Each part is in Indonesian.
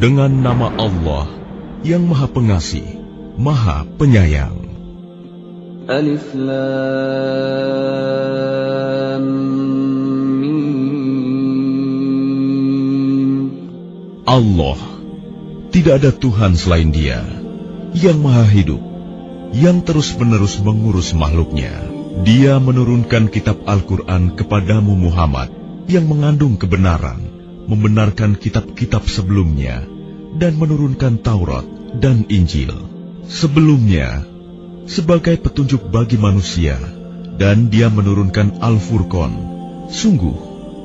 Dengan nama Allah yang Maha Pengasih, Maha Penyayang. Alif Lam Mim. Allah, tidak ada Tuhan selain Dia, yang Maha Hidup, yang terus-menerus mengurus makhluknya. Dia menurunkan kitab Al-Quran kepadamu Muhammad, yang mengandung kebenaran, membenarkan kitab-kitab sebelumnya, dan menurunkan Taurat dan Injil sebelumnya sebagai petunjuk bagi manusia, dan Dia menurunkan Al-Furqan. Sungguh,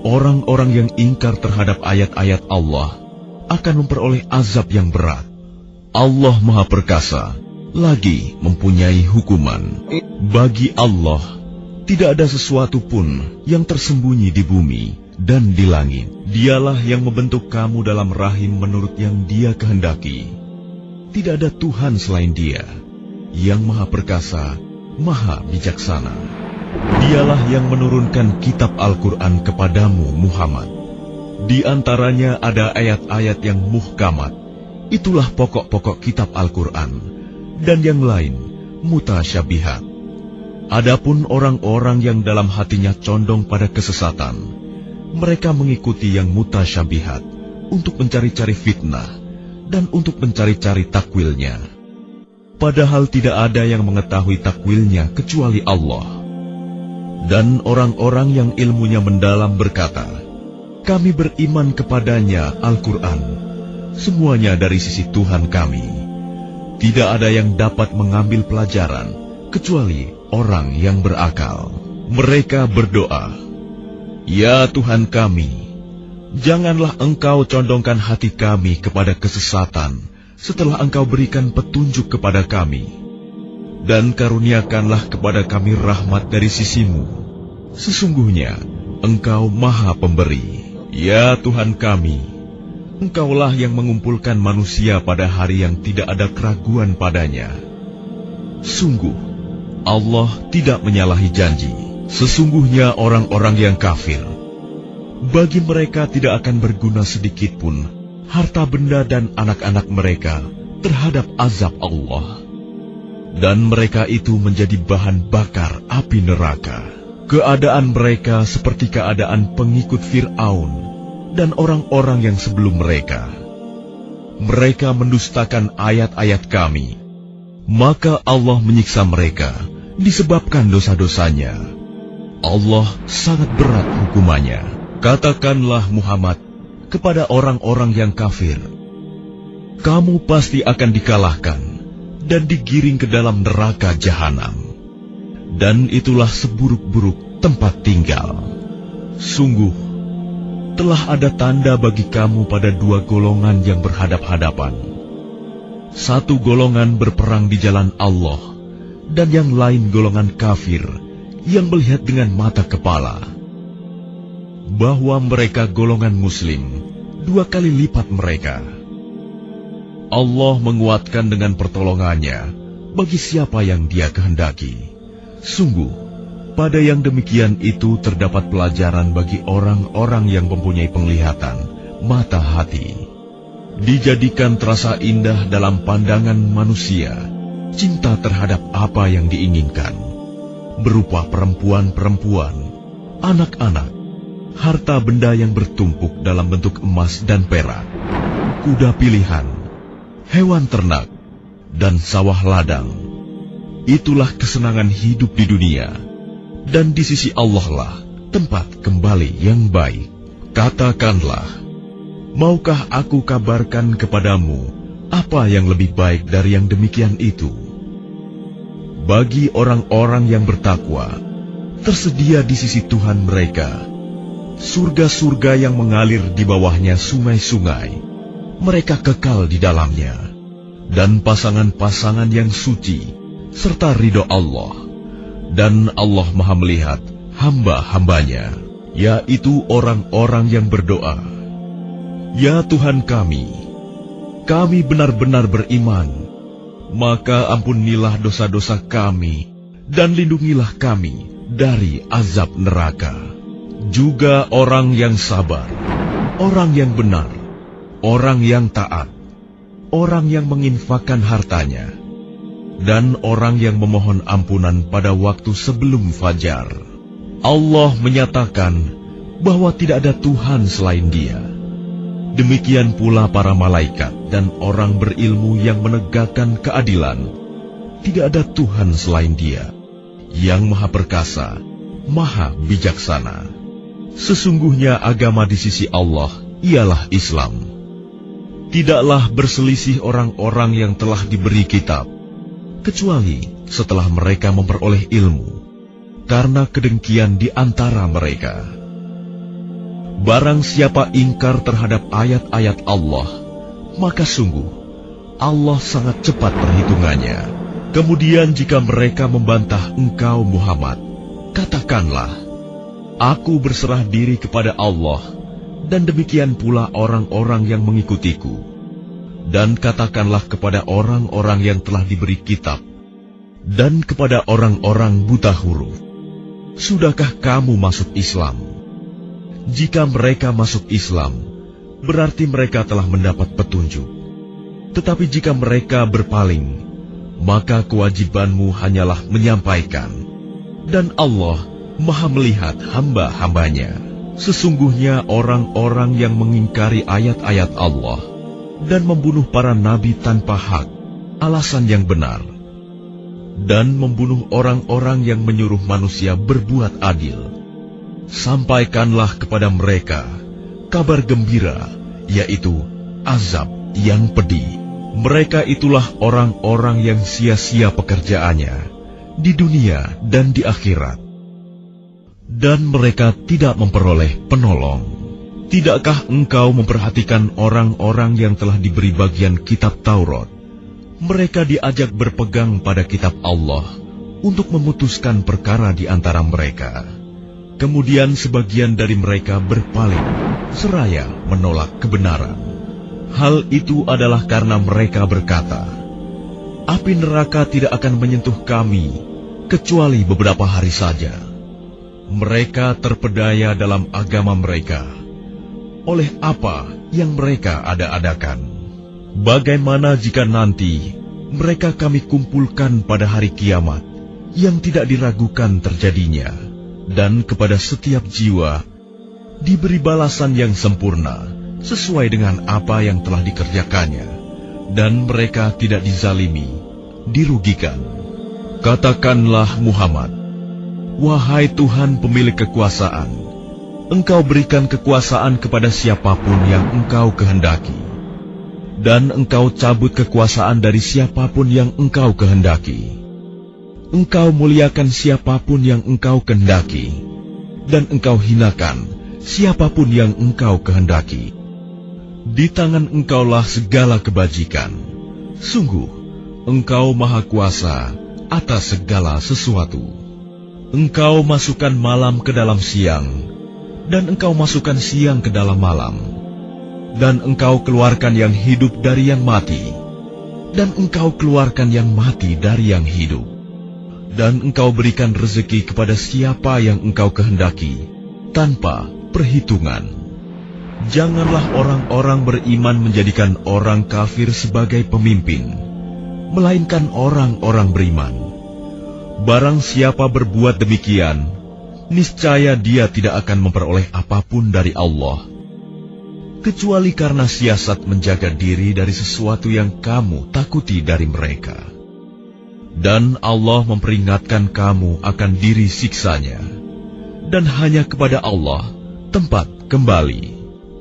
orang-orang yang ingkar terhadap ayat-ayat Allah akan memperoleh azab yang berat. Allah Maha Perkasa, lagi mempunyai hukuman. Bagi Allah, tidak ada sesuatu pun yang tersembunyi di bumi dan di langit. Dialah yang membentuk kamu dalam rahim menurut yang Dia kehendaki. Tidak ada Tuhan selain Dia, yang Maha Perkasa, Maha Bijaksana. Dialah yang menurunkan kitab Al-Quran kepadamu Muhammad. Di antaranya ada ayat-ayat yang muhkamat, itulah pokok-pokok kitab Al-Quran, dan yang lain mutasyabihat. Adapun orang-orang yang dalam hatinya condong pada kesesatan, mereka mengikuti yang mutasyabihat untuk mencari-cari fitnah dan untuk mencari-cari takwilnya. Padahal tidak ada yang mengetahui takwilnya kecuali Allah. Dan orang-orang yang ilmunya mendalam berkata, kami beriman kepadanya Al-Quran, semuanya dari sisi Tuhan kami. Tidak ada yang dapat mengambil pelajaran kecuali orang yang berakal. Mereka berdoa, ya Tuhan kami, janganlah Engkau condongkan hati kami kepada kesesatan setelah Engkau berikan petunjuk kepada kami, dan karuniakanlah kepada kami rahmat dari sisi-Mu. Sesungguhnya Engkau Maha Pemberi. Ya Tuhan kami, Engkaulah yang mengumpulkan manusia pada hari yang tidak ada keraguan padanya. Sungguh, Allah tidak menyalahi janji. Sesungguhnya orang-orang yang kafir, bagi mereka tidak akan berguna sedikitpun harta benda dan anak-anak mereka terhadap azab Allah. Dan mereka itu menjadi bahan bakar api neraka. Keadaan mereka seperti keadaan pengikut Fir'aun dan orang-orang yang sebelum mereka. Mereka mendustakan ayat-ayat kami, maka Allah menyiksa mereka disebabkan dosa-dosanya. Allah sangat berat hukumannya. Katakanlah Muhammad kepada orang-orang yang kafir, kamu pasti akan dikalahkan dan digiring ke dalam neraka jahanam. Dan itulah seburuk-buruk tempat tinggal. Sungguh, telah ada tanda bagi kamu pada dua golongan yang berhadap-hadapan. Satu golongan berperang di jalan Allah, dan yang lain golongan kafir yang melihat dengan mata kepala. Bahwa mereka golongan muslim, dua kali lipat mereka. Allah menguatkan dengan pertolongannya bagi siapa yang Dia kehendaki. Sungguh, pada yang demikian itu terdapat pelajaran bagi orang-orang yang mempunyai penglihatan, mata hati. Dijadikan terasa indah dalam pandangan manusia cinta terhadap apa yang diinginkan, berupa perempuan-perempuan, anak-anak, harta benda yang bertumpuk dalam bentuk emas dan perak, kuda pilihan, hewan ternak, dan sawah ladang. Itulah kesenangan hidup di dunia, dan di sisi Allah lah tempat kembali yang baik. Katakanlah, maukah aku kabarkan kepadamu apa yang lebih baik dari yang demikian itu? Bagi orang-orang yang bertakwa, tersedia di sisi Tuhan mereka surga-surga yang mengalir di bawahnya sungai-sungai. Mereka kekal di dalamnya, dan pasangan-pasangan yang suci serta ridho Allah. Dan Allah Maha melihat hamba-hambanya, yaitu orang-orang yang berdoa, ya Tuhan kami benar-benar beriman, maka ampunilah dosa-dosa kami dan lindungilah kami dari azab neraka. Juga orang yang sabar, orang yang benar, orang yang taat, orang yang menginfakkan hartanya, dan orang yang memohon ampunan pada waktu sebelum fajar. Allah menyatakan bahwa tidak ada Tuhan selain Dia. Demikian pula para malaikat dan orang berilmu yang menegakkan keadilan. Tidak ada Tuhan selain Dia, yang Maha Perkasa, Maha Bijaksana. Sesungguhnya agama di sisi Allah ialah Islam. Tidaklah berselisih orang-orang yang telah diberi kitab, kecuali setelah mereka memperoleh ilmu, karena kedengkian di antara mereka. Barang siapa ingkar terhadap ayat-ayat Allah, maka sungguh Allah sangat cepat perhitungannya. Kemudian jika mereka membantah engkau Muhammad, katakanlah, aku berserah diri kepada Allah, dan demikian pula orang-orang yang mengikutiku. Dan katakanlah kepada orang-orang yang telah diberi kitab, dan kepada orang-orang buta huruf, sudahkah kamu masuk Islam? Jika mereka masuk Islam, berarti mereka telah mendapat petunjuk. Tetapi jika mereka berpaling, maka kewajibanmu hanyalah menyampaikan. Dan Allah Maha melihat hamba-hambanya. Sesungguhnya orang-orang yang mengingkari ayat-ayat Allah dan membunuh para nabi tanpa hak, alasan yang benar, dan membunuh orang-orang yang menyuruh manusia berbuat adil, sampaikanlah kepada mereka kabar gembira, yaitu azab yang pedih. Mereka itulah orang-orang yang sia-sia pekerjaannya di dunia dan di akhirat, dan mereka tidak memperoleh penolong. Tidakkah engkau memperhatikan orang-orang yang telah diberi bagian kitab Taurat? Mereka diajak berpegang pada kitab Allah untuk memutuskan perkara di antara mereka. Kemudian sebagian dari mereka berpaling, seraya menolak kebenaran. Hal itu adalah karena mereka berkata, api neraka tidak akan menyentuh kami, kecuali beberapa hari saja. Mereka terpedaya dalam agama mereka, oleh apa yang mereka ada-adakan. Bagaimana jika nanti mereka kami kumpulkan pada hari kiamat, yang tidak diragukan terjadinya, dan kepada setiap jiwa diberi balasan yang sempurna sesuai dengan apa yang telah dikerjakannya, dan mereka tidak dizalimi, dirugikan. Katakanlah Muhammad, wahai Tuhan pemilik kekuasaan, Engkau berikan kekuasaan kepada siapapun yang Engkau kehendaki, dan Engkau cabut kekuasaan dari siapapun yang Engkau kehendaki. Engkau muliakan siapapun yang Engkau kehendaki, dan Engkau hinakan siapapun yang Engkau kehendaki. Di tangan Engkaulah segala kebajikan. Sungguh, Engkau Maha Kuasa atas segala sesuatu. Engkau masukkan malam ke dalam siang, dan Engkau masukkan siang ke dalam malam. Dan Engkau keluarkan yang hidup dari yang mati, dan Engkau keluarkan yang mati dari yang hidup. Dan Engkau berikan rezeki kepada siapa yang Engkau kehendaki, tanpa perhitungan. Janganlah orang-orang beriman menjadikan orang kafir sebagai pemimpin, melainkan orang-orang beriman. Barang siapa berbuat demikian, niscaya dia tidak akan memperoleh apapun dari Allah, kecuali karena siasat menjaga diri dari sesuatu yang kamu takuti dari mereka. Dan Allah memperingatkan kamu akan diri siksanya, dan hanya kepada Allah tempat kembali.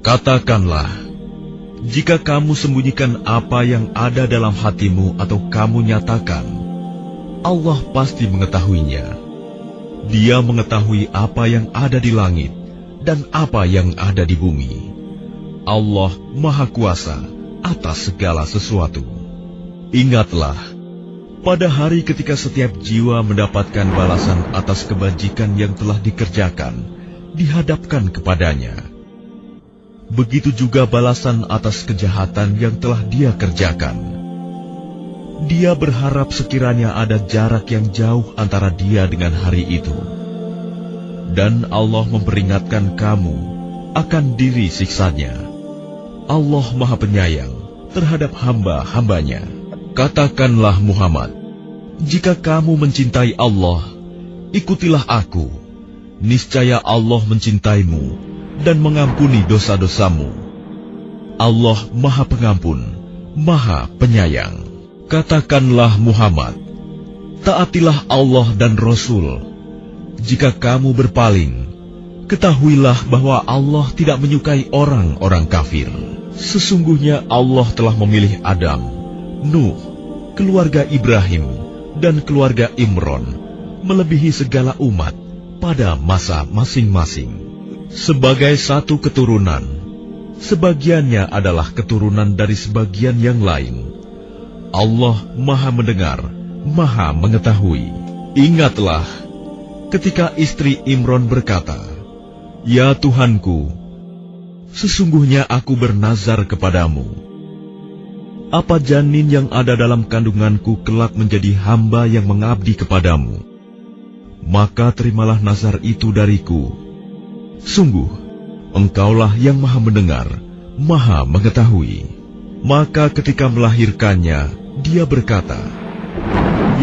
Katakanlah, jika kamu sembunyikan apa yang ada dalam hatimu atau kamu nyatakan, Allah pasti mengetahuinya. Dia mengetahui apa yang ada di langit dan apa yang ada di bumi. Allah Maha Kuasa atas segala sesuatu. Ingatlah, pada hari ketika setiap jiwa mendapatkan balasan atas kebajikan yang telah dikerjakan, dihadapkan kepadanya. Begitu juga balasan atas kejahatan yang telah dia kerjakan. Dia berharap sekiranya ada jarak yang jauh antara dia dengan hari itu. Dan Allah memperingatkan kamu akan diri siksanya. Allah Maha Penyayang terhadap hamba-hambanya. Katakanlah Muhammad, jika kamu mencintai Allah, ikutilah aku. Niscaya Allah mencintaimu dan mengampuni dosa-dosamu. Allah Maha Pengampun, Maha Penyayang. Katakanlah Muhammad, taatilah Allah dan Rasul. Jika kamu berpaling, ketahuilah bahwa Allah tidak menyukai orang-orang kafir. Sesungguhnya Allah telah memilih Adam, Nuh, keluarga Ibrahim, dan keluarga Imron melebihi segala umat pada masa masing-masing. Sebagai satu keturunan, sebagiannya adalah keturunan dari sebagian yang lain. Allah Maha Mendengar, Maha Mengetahui. Ingatlah ketika istri Imron berkata, "Ya Tuhanku, sesungguhnya aku bernazar kepadamu, apa janin yang ada dalam kandunganku kelak menjadi hamba yang mengabdi kepadamu, maka terimalah nazar itu dariku. Sungguh, Engkaulah yang Maha Mendengar, Maha Mengetahui." Maka ketika melahirkannya, dia berkata,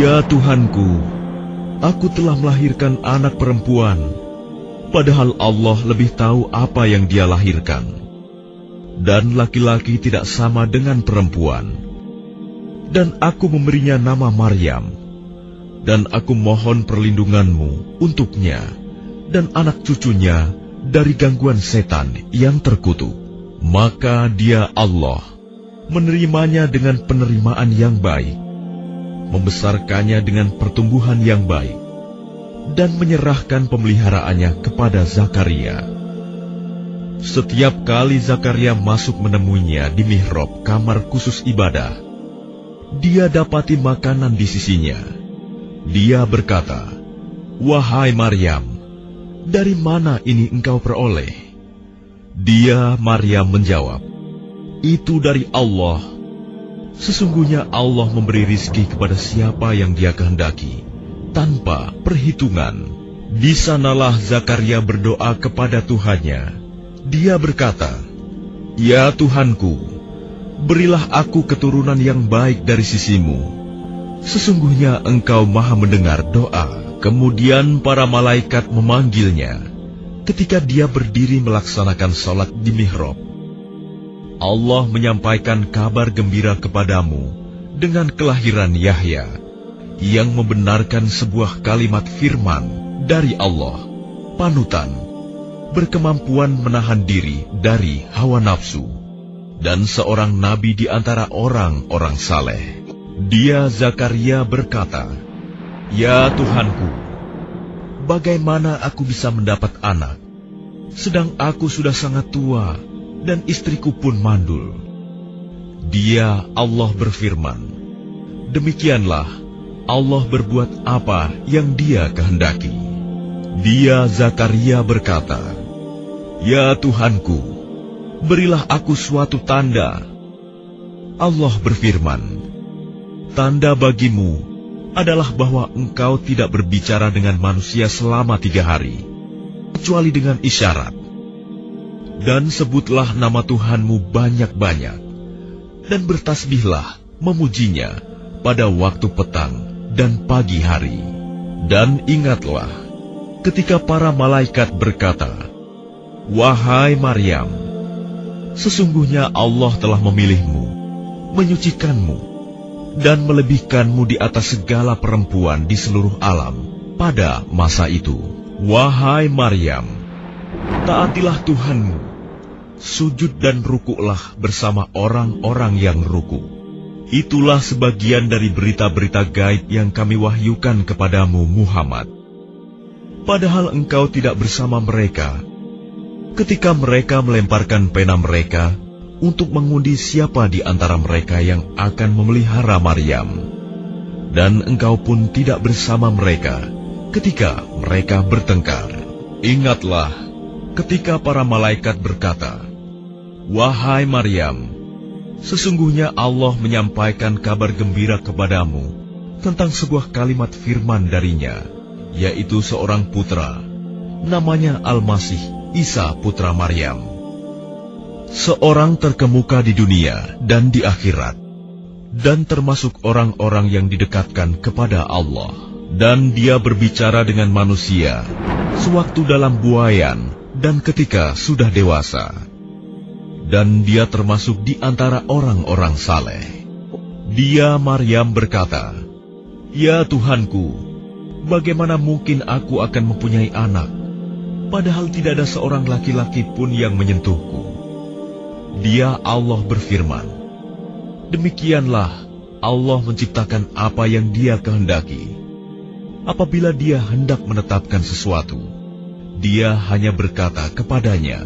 "Ya Tuhanku, aku telah melahirkan anak perempuan, padahal Allah lebih tahu apa yang dia lahirkan. Dan laki-laki tidak sama dengan perempuan. Dan aku memberinya nama Maryam, dan aku mohon perlindunganmu untuknya dan anak cucunya dari gangguan setan yang terkutuk." Maka dia Allah menerimanya dengan penerimaan yang baik, membesarkannya dengan pertumbuhan yang baik, dan menyerahkan pemeliharaannya kepada Zakaria. Setiap kali Zakaria masuk menemuinya di mihrab kamar khusus ibadah, dia dapati makanan di sisinya. Dia berkata, "Wahai Maryam, dari mana ini engkau peroleh?" Dia, Maryam, menjawab, "Itu dari Allah. Sesungguhnya Allah memberi rizki kepada siapa yang Dia kehendaki, tanpa perhitungan." Di sanalah Zakaria berdoa kepada Tuhannya. Dia berkata, "Ya Tuhanku, berilah aku keturunan yang baik dari sisimu. Sesungguhnya Engkau Maha Mendengar doa." Kemudian para malaikat memanggilnya ketika dia berdiri melaksanakan sholat di mihrab. Allah menyampaikan kabar gembira kepadamu dengan kelahiran Yahya, yang membenarkan sebuah kalimat firman dari Allah, panutan, berkemampuan menahan diri dari hawa nafsu, dan seorang nabi di antara orang-orang saleh. Dia, Zakaria, berkata, "Ya Tuhanku, bagaimana aku bisa mendapat anak, sedang aku sudah sangat tua dan istriku pun mandul?" Dia, Allah, berfirman, "Demikianlah Allah berbuat apa yang Dia kehendaki." Dia, Zakaria, berkata, "Ya Tuhanku, berilah aku suatu tanda." Allah berfirman, "Tanda bagimu adalah bahwa engkau tidak berbicara dengan manusia selama 3 hari, kecuali dengan isyarat. Dan sebutlah nama Tuhanmu banyak-banyak, dan bertasbihlah memujinya pada waktu petang dan pagi hari. Dan ingatlah ketika para malaikat berkata, 'Wahai Maryam, sesungguhnya Allah telah memilihmu, menyucikanmu, dan melebihkanmu di atas segala perempuan di seluruh alam pada masa itu. Wahai Maryam, taatilah Tuhanmu, sujud dan rukuklah bersama orang-orang yang ruku.' Itulah sebagian dari berita-berita gaib yang kami wahyukan kepadamu, Muhammad. Padahal engkau tidak bersama mereka ketika mereka melemparkan pena mereka untuk mengundi siapa di antara mereka yang akan memelihara Maryam. Dan engkau pun tidak bersama mereka ketika mereka bertengkar. Ingatlah ketika para malaikat berkata, 'Wahai Maryam, sesungguhnya Allah menyampaikan kabar gembira kepadamu tentang sebuah kalimat firman darinya, yaitu seorang putra, namanya Al-Masih, Isa putra Maryam. seorang terkemuka di dunia dan di akhirat, dan termasuk orang-orang yang didekatkan kepada Allah. Dan dia berbicara dengan manusia sewaktu dalam buayan dan ketika sudah dewasa. Dan dia termasuk di antara orang-orang saleh. Dia Maryam berkata, "Ya Tuhanku, bagaimana mungkin aku akan mempunyai anak, padahal tidak ada seorang laki-laki pun yang menyentuhku?" Dia Allah berfirman, "Demikianlah Allah menciptakan apa yang Dia kehendaki. Apabila Dia hendak menetapkan sesuatu, Dia hanya berkata kepadanya,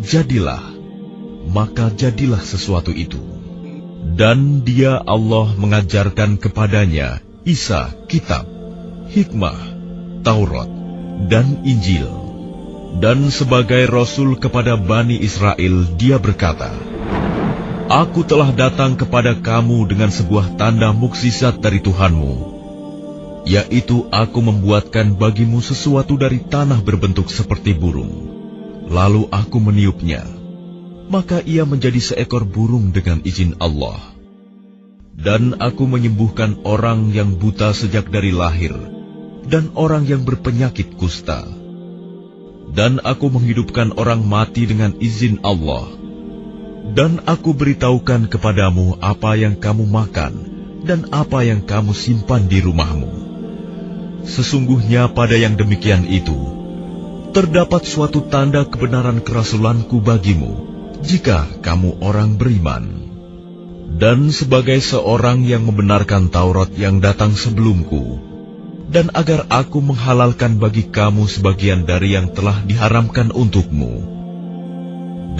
'Jadilah,' maka jadilah sesuatu itu." Dan Dia Allah mengajarkan kepadanya Isa kitab, hikmah, Taurat, dan Injil. Dan sebagai Rasul kepada Bani Israel, Dia berkata, "Aku telah datang kepada kamu dengan sebuah tanda mukjizat dari Tuhanmu, yaitu aku membuatkan bagimu sesuatu dari tanah berbentuk seperti burung. Lalu aku meniupnya, maka ia menjadi seekor burung dengan izin Allah. Dan aku menyembuhkan orang yang buta sejak dari lahir, dan orang yang berpenyakit kusta. Dan aku menghidupkan orang mati dengan izin Allah. Dan aku beritahukan kepadamu apa yang kamu makan, dan apa yang kamu simpan di rumahmu. Sesungguhnya pada yang demikian itu, terdapat suatu tanda kebenaran kerasulanku bagimu, jika kamu orang beriman." Dan sebagai seorang yang membenarkan Taurat yang datang sebelumku, dan agar aku menghalalkan bagi kamu sebagian dari yang telah diharamkan untukmu,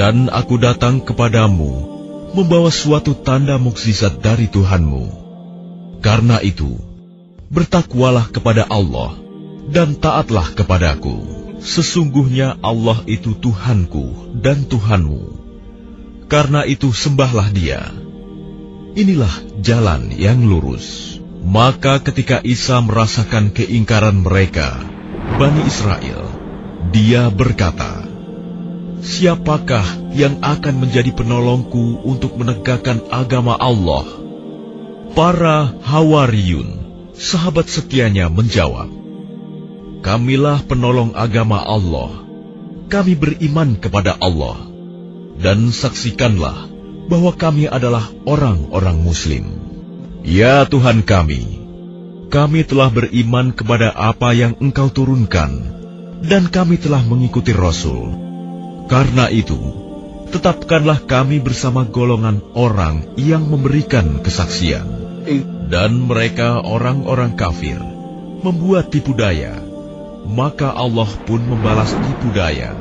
dan aku datang kepadamu membawa suatu tanda mukjizat dari Tuhanmu. Karena itu, bertakwalah kepada Allah dan taatlah kepadaku. Sesungguhnya Allah itu Tuhanku dan Tuhanmu. Karena itu sembahlah Dia. Inilah jalan yang lurus. Maka ketika Isa merasakan keingkaran mereka, Bani Israel, dia berkata, "Siapakah yang akan menjadi penolongku untuk menegakkan agama Allah?" Para Hawariyun, sahabat setianya, menjawab, "Kamilah penolong agama Allah. Kami beriman kepada Allah. Dan saksikanlah bahwa kami adalah orang-orang Muslim. Ya Tuhan kami telah beriman kepada apa yang Engkau turunkan, dan kami telah mengikuti Rasul. Karena itu, tetapkanlah kami bersama golongan orang yang memberikan kesaksian." Dan mereka orang-orang kafir membuat tipu daya, maka Allah pun membalas tipu daya.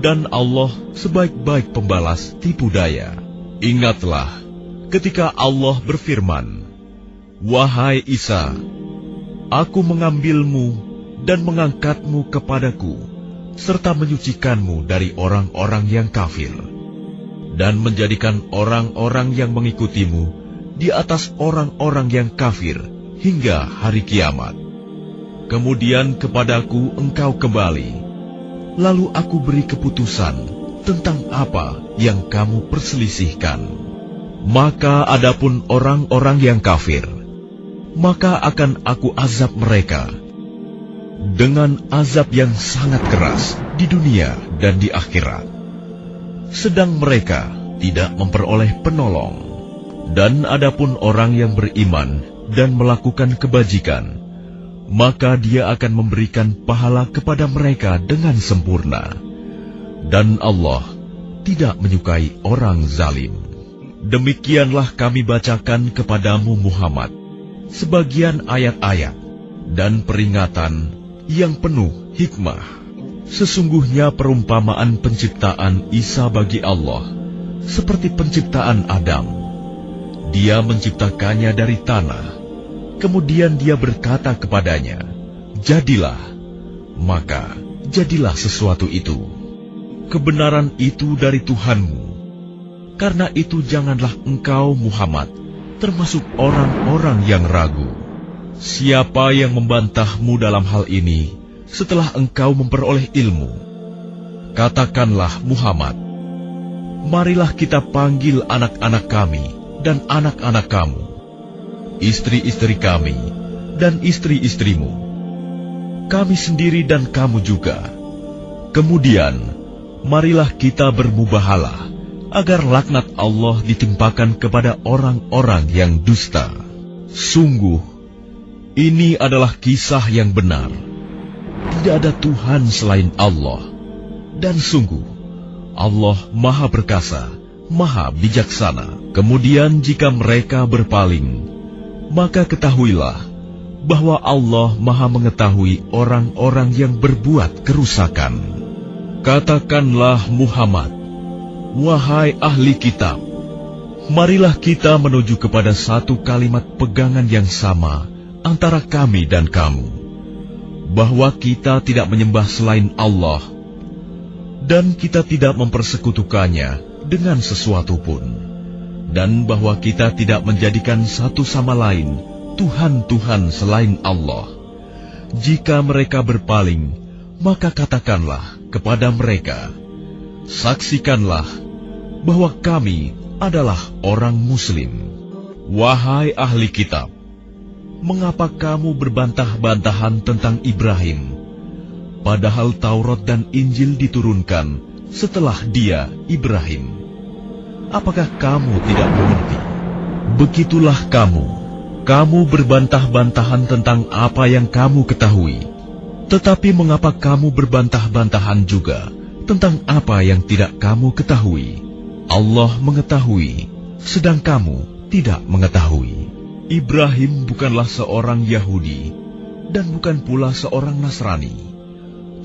Dan Allah sebaik-baik pembalas tipu daya. Ingatlah ketika Allah berfirman, "Wahai Isa, Aku mengambilmu dan mengangkatmu kepadaku, serta menyucikanmu dari orang-orang yang kafir, dan menjadikan orang-orang yang mengikutimu di atas orang-orang yang kafir hingga hari kiamat. Kemudian kepadaku engkau kembali, lalu aku beri keputusan tentang apa yang kamu perselisihkan. Maka adapun orang-orang yang kafir, maka akan aku azab mereka dengan azab yang sangat keras di dunia dan di akhirat. Sedang mereka tidak memperoleh penolong. Dan adapun orang yang beriman dan melakukan kebajikan, maka Dia akan memberikan pahala kepada mereka dengan sempurna. Dan Allah tidak menyukai orang zalim. Demikianlah kami bacakan kepadamu Muhammad sebagian ayat-ayat dan peringatan yang penuh hikmah. Sesungguhnya perumpamaan penciptaan Isa bagi Allah seperti penciptaan Adam. Dia menciptakannya dari tanah, kemudian Dia berkata kepadanya, "Jadilah," maka jadilah sesuatu itu. Kebenaran itu dari Tuhanmu. Karena itu janganlah engkau Muhammad termasuk orang-orang yang ragu. Siapa yang membantahmu dalam hal ini setelah engkau memperoleh ilmu? Katakanlah Muhammad, marilah kita panggil anak-anak kami dan anak-anak kamu, istri-istri kami dan istri-istrimu, kami sendiri dan kamu juga. Kemudian, marilah kita bermubahalah agar laknat Allah ditimpakan kepada orang-orang yang dusta. Sungguh, ini adalah kisah yang benar. Tidak ada Tuhan selain Allah. Dan sungguh, Allah Maha Perkasa, Maha Bijaksana. Kemudian jika mereka berpaling, maka ketahuilah bahwa Allah Maha mengetahui orang-orang yang berbuat kerusakan. Katakanlah Muhammad, wahai ahli kitab, marilah kita menuju kepada satu kalimat pegangan yang sama antara kami dan kamu, bahwa kita tidak menyembah selain Allah, dan kita tidak mempersekutukannya dengan sesuatu pun, dan bahwa kita tidak menjadikan satu sama lain Tuhan-Tuhan selain Allah. Jika mereka berpaling, maka katakanlah kepada mereka, saksikanlah bahwa kami adalah orang Muslim. Wahai ahli kitab, mengapa kamu berbantah-bantahan tentang Ibrahim, padahal Taurat dan Injil diturunkan setelah dia, Ibrahim? Apakah kamu tidak mengerti? Begitulah kamu berbantah-bantahan tentang apa yang kamu ketahui. Tetapi mengapa kamu berbantah-bantahan juga tentang apa yang tidak kamu ketahui? Allah mengetahui, sedang kamu tidak mengetahui. Ibrahim bukanlah seorang Yahudi dan bukan pula seorang Nasrani,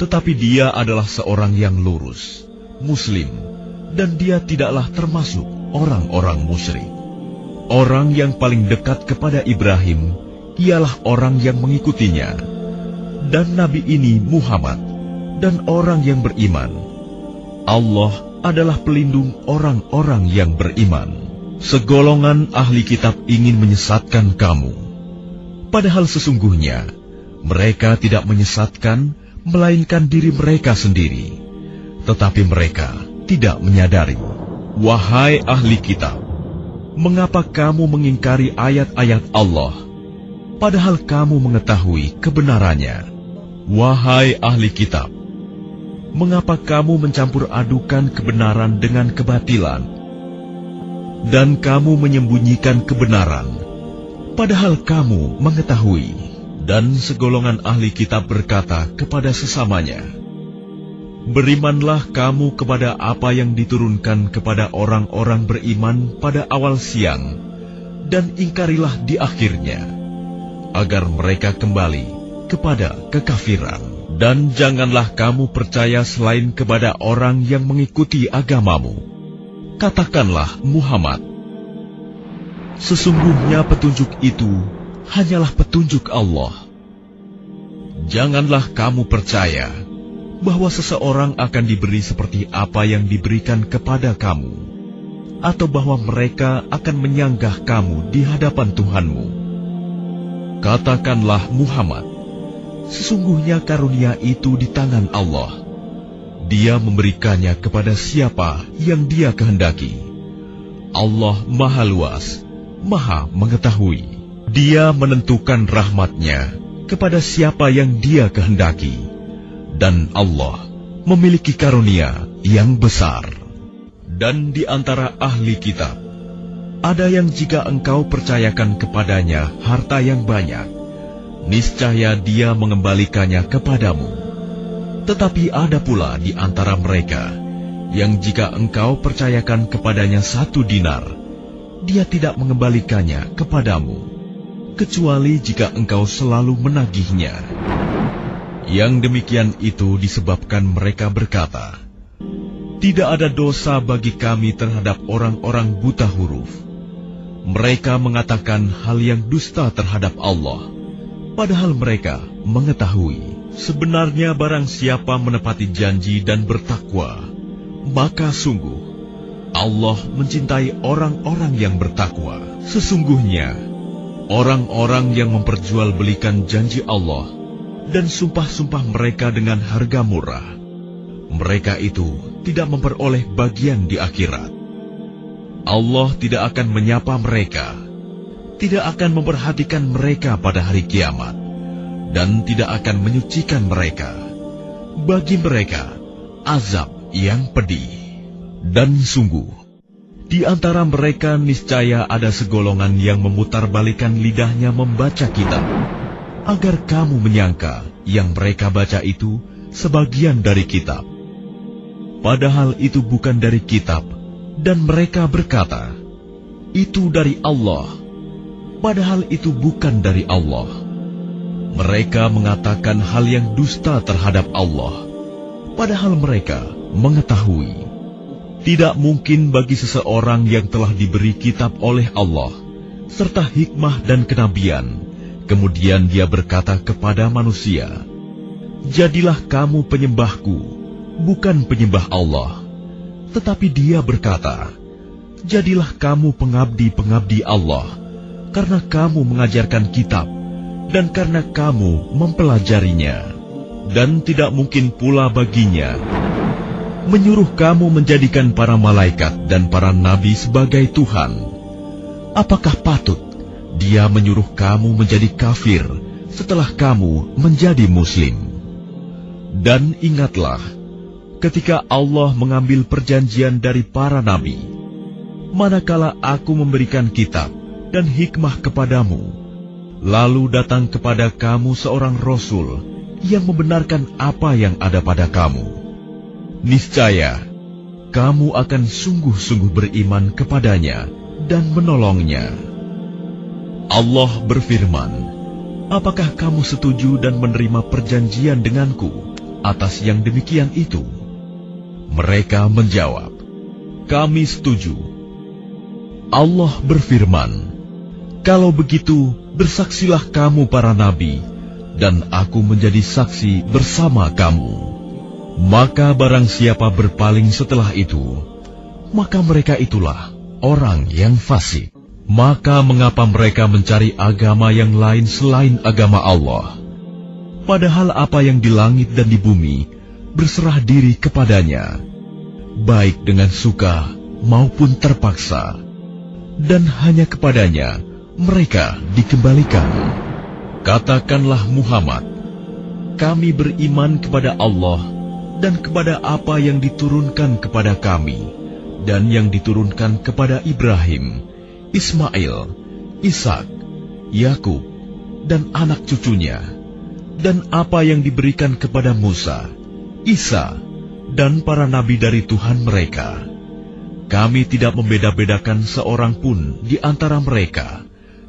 tetapi dia adalah seorang yang lurus, Muslim, dan dia tidaklah termasuk orang-orang musyrik. Orang yang paling dekat kepada Ibrahim ialah orang yang mengikutinya, dan Nabi ini Muhammad, dan orang yang beriman. Allah adalah pelindung orang-orang yang beriman. Segolongan ahli kitab ingin menyesatkan kamu, padahal sesungguhnya mereka tidak menyesatkan melainkan diri mereka sendiri, tetapi mereka tidak menyadari. Wahai ahli kitab, mengapa kamu mengingkari ayat-ayat Allah, padahal kamu mengetahui kebenarannya? Wahai ahli kitab, mengapa kamu mencampur adukan kebenaran dengan kebatilan, dan kamu menyembunyikan kebenaran, padahal kamu mengetahui? Dan segolongan ahli kitab berkata kepada sesamanya, berimanlah kamu kepada apa yang diturunkan kepada orang-orang beriman pada awal siang, dan ingkarilah di akhirnya, agar mereka kembali kepada kekafiran. Dan janganlah kamu percaya selain kepada orang yang mengikuti agamamu. Katakanlah Muhammad, sesungguhnya petunjuk itu hanyalah petunjuk Allah. Janganlah kamu percaya bahwa seseorang akan diberi seperti apa yang diberikan kepada kamu, atau bahwa mereka akan menyanggah kamu di hadapan Tuhanmu. Katakanlah Muhammad, sesungguhnya karunia itu di tangan Allah. Dia memberikannya kepada siapa yang Dia kehendaki. Allah Maha Luas, Maha Mengetahui. Dia menentukan rahmat-Nya kepada siapa yang Dia kehendaki. Dan Allah memiliki karunia yang besar. Dan di antara ahli kitab, ada yang jika engkau percayakan kepadanya harta yang banyak, niscaya dia mengembalikannya kepadamu. Tetapi ada pula di antara mereka yang jika engkau percayakan kepadanya 1 dinar, dia tidak mengembalikannya kepadamu, kecuali jika engkau selalu menagihnya. Yang demikian itu disebabkan mereka berkata, tidak ada dosa bagi kami terhadap orang-orang buta huruf. Mereka mengatakan hal yang dusta terhadap Allah, padahal mereka mengetahui. Sebenarnya barang siapa menepati janji dan bertakwa, maka sungguh Allah mencintai orang-orang yang bertakwa. Sesungguhnya orang-orang yang memperjualbelikan janji Allah dan sumpah-sumpah mereka dengan harga murah, mereka itu tidak memperoleh bagian di akhirat. Allah tidak akan menyapa mereka, tidak akan memperhatikan mereka pada hari kiamat, dan tidak akan menyucikan mereka. Bagi mereka, azab yang pedih. Dan sungguh, di antara mereka niscaya ada segolongan yang memutarbalikkan lidahnya membaca kitab, agar kamu menyangka yang mereka baca itu sebagian dari kitab. Padahal itu bukan dari kitab, dan mereka berkata, itu dari Allah. Padahal itu bukan dari Allah. Mereka mengatakan hal yang dusta terhadap Allah, padahal mereka mengetahui. Tidak mungkin bagi seseorang yang telah diberi kitab oleh Allah, serta hikmah dan kenabian, kemudian dia berkata kepada manusia, jadilah kamu penyembahku, bukan penyembah Allah. Tetapi dia berkata, jadilah kamu pengabdi-pengabdi Allah, karena kamu mengajarkan kitab, dan karena kamu mempelajarinya. Dan tidak mungkin pula baginya menyuruh kamu menjadikan para malaikat dan para nabi sebagai Tuhan. Apakah patut dia menyuruh kamu menjadi kafir setelah kamu menjadi muslim? Dan ingatlah, ketika Allah mengambil perjanjian dari para nabi, manakala aku memberikan kitab dan hikmah kepadamu, lalu datang kepada kamu seorang rasul yang membenarkan apa yang ada pada kamu, niscaya kamu akan sungguh-sungguh beriman kepadanya dan menolongnya. Allah berfirman, apakah kamu setuju dan menerima perjanjian denganku atas yang demikian itu? Mereka menjawab, kami setuju. Allah berfirman, kalau begitu bersaksilah kamu para nabi, dan aku menjadi saksi bersama kamu. Maka barang siapa berpaling setelah itu, maka mereka itulah orang yang fasik. Maka mengapa mereka mencari agama yang lain selain agama Allah? Padahal apa yang di langit dan di bumi berserah diri kepadanya, baik dengan suka maupun terpaksa, dan hanya kepadanya mereka dikembalikan. Katakanlah Muhammad, kami beriman kepada Allah dan kepada apa yang diturunkan kepada kami dan yang diturunkan kepada Ibrahim, Ismail, Ishak, Yakub, dan anak cucunya, dan apa yang diberikan kepada Musa, Isa, dan para nabi dari Tuhan mereka. Kami tidak membeda-bedakan seorang pun di antara mereka,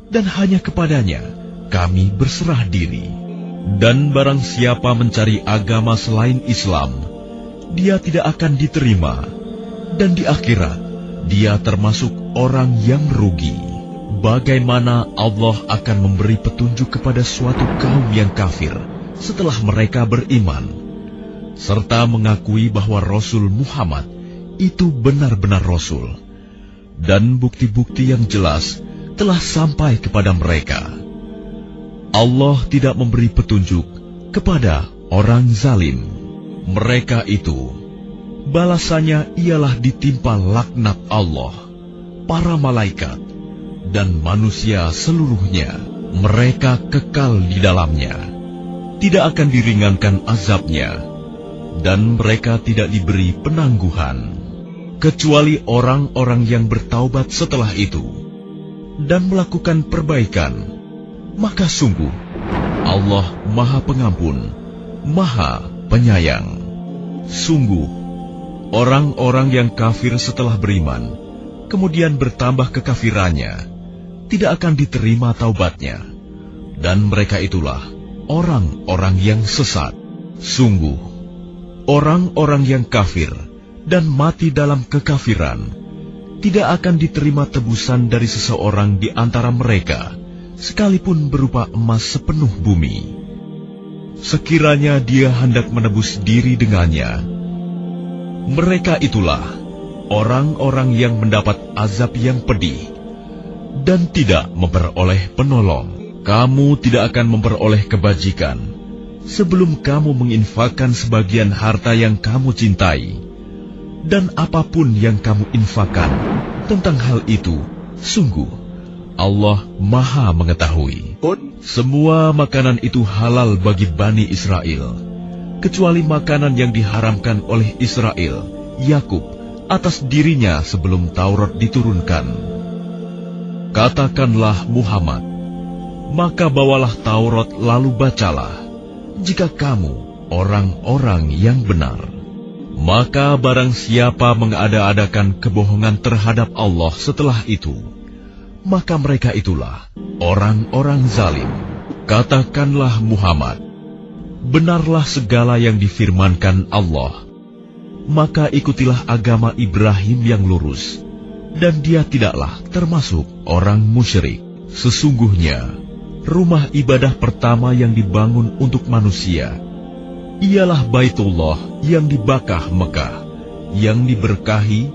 dan hanya kepadanya kami berserah diri. Dan barang siapa mencari agama selain Islam, dia tidak akan diterima, dan di akhirat dia termasuk orang yang rugi. Bagaimana Allah akan memberi petunjuk kepada suatu kaum yang kafir setelah mereka beriman, serta mengakui bahwa Rasul Muhammad itu benar-benar Rasul, dan bukti-bukti yang jelas telah sampai kepada mereka. Allah tidak memberi petunjuk kepada orang zalim. Mereka itu, balasannya ialah ditimpa laknat Allah, para malaikat, dan manusia seluruhnya. Mereka kekal di dalamnya, tidak akan diringankan azabnya, dan mereka tidak diberi penangguhan, kecuali orang-orang yang bertaubat setelah itu, dan melakukan perbaikan. Maka sungguh, Allah Maha Pengampun, Maha Penyayang. Sungguh, orang-orang yang kafir setelah beriman, kemudian bertambah kekafirannya, tidak akan diterima taubatnya, dan mereka itulah orang-orang yang sesat. Sungguh, orang-orang yang kafir dan mati dalam kekafiran, tidak akan diterima tebusan dari seseorang di antara mereka, sekalipun berupa emas sepenuh bumi. Sekiranya dia hendak menebus diri dengannya, mereka itulah orang-orang yang mendapat azab yang pedih dan tidak memperoleh penolong. Kamu tidak akan memperoleh kebajikan sebelum kamu menginfakkan sebagian harta yang kamu cintai, dan apapun yang kamu infakkan tentang hal itu, sungguh Allah Maha mengetahui. Semua makanan itu halal bagi Bani Israel, kecuali makanan yang diharamkan oleh Israel, Yakub, atas dirinya sebelum Taurat diturunkan. Katakanlah Muhammad, maka bawalah Taurat lalu bacalah, jika kamu orang-orang yang benar. Maka barang siapa mengada-adakan kebohongan terhadap Allah setelah itu, maka mereka itulah orang-orang zalim. Katakanlah Muhammad, benarlah segala yang difirmankan Allah. Maka ikutilah agama Ibrahim yang lurus, dan dia tidaklah termasuk orang musyrik. Sesungguhnya, rumah ibadah pertama yang dibangun untuk manusia ialah Baitullah yang di Bakkah Mekah, yang diberkahi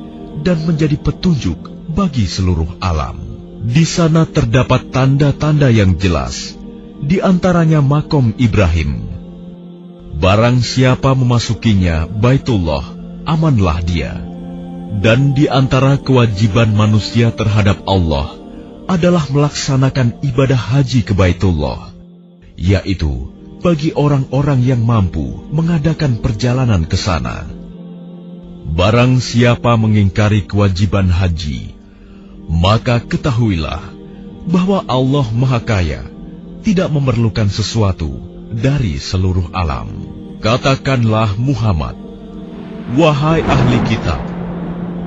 dan menjadi petunjuk bagi seluruh alam. Di sana terdapat tanda-tanda yang jelas, di antaranya makom Ibrahim. Barang siapa memasukinya Baitullah, amanlah dia. Dan di antara kewajiban manusia terhadap Allah adalah melaksanakan ibadah haji ke Baitullah, yaitu bagi orang-orang yang mampu mengadakan perjalanan ke sana. Barang siapa mengingkari kewajiban haji, maka ketahuilah bahwa Allah Maha Kaya, tidak memerlukan sesuatu dari seluruh alam. Katakanlah Muhammad, wahai ahli kitab,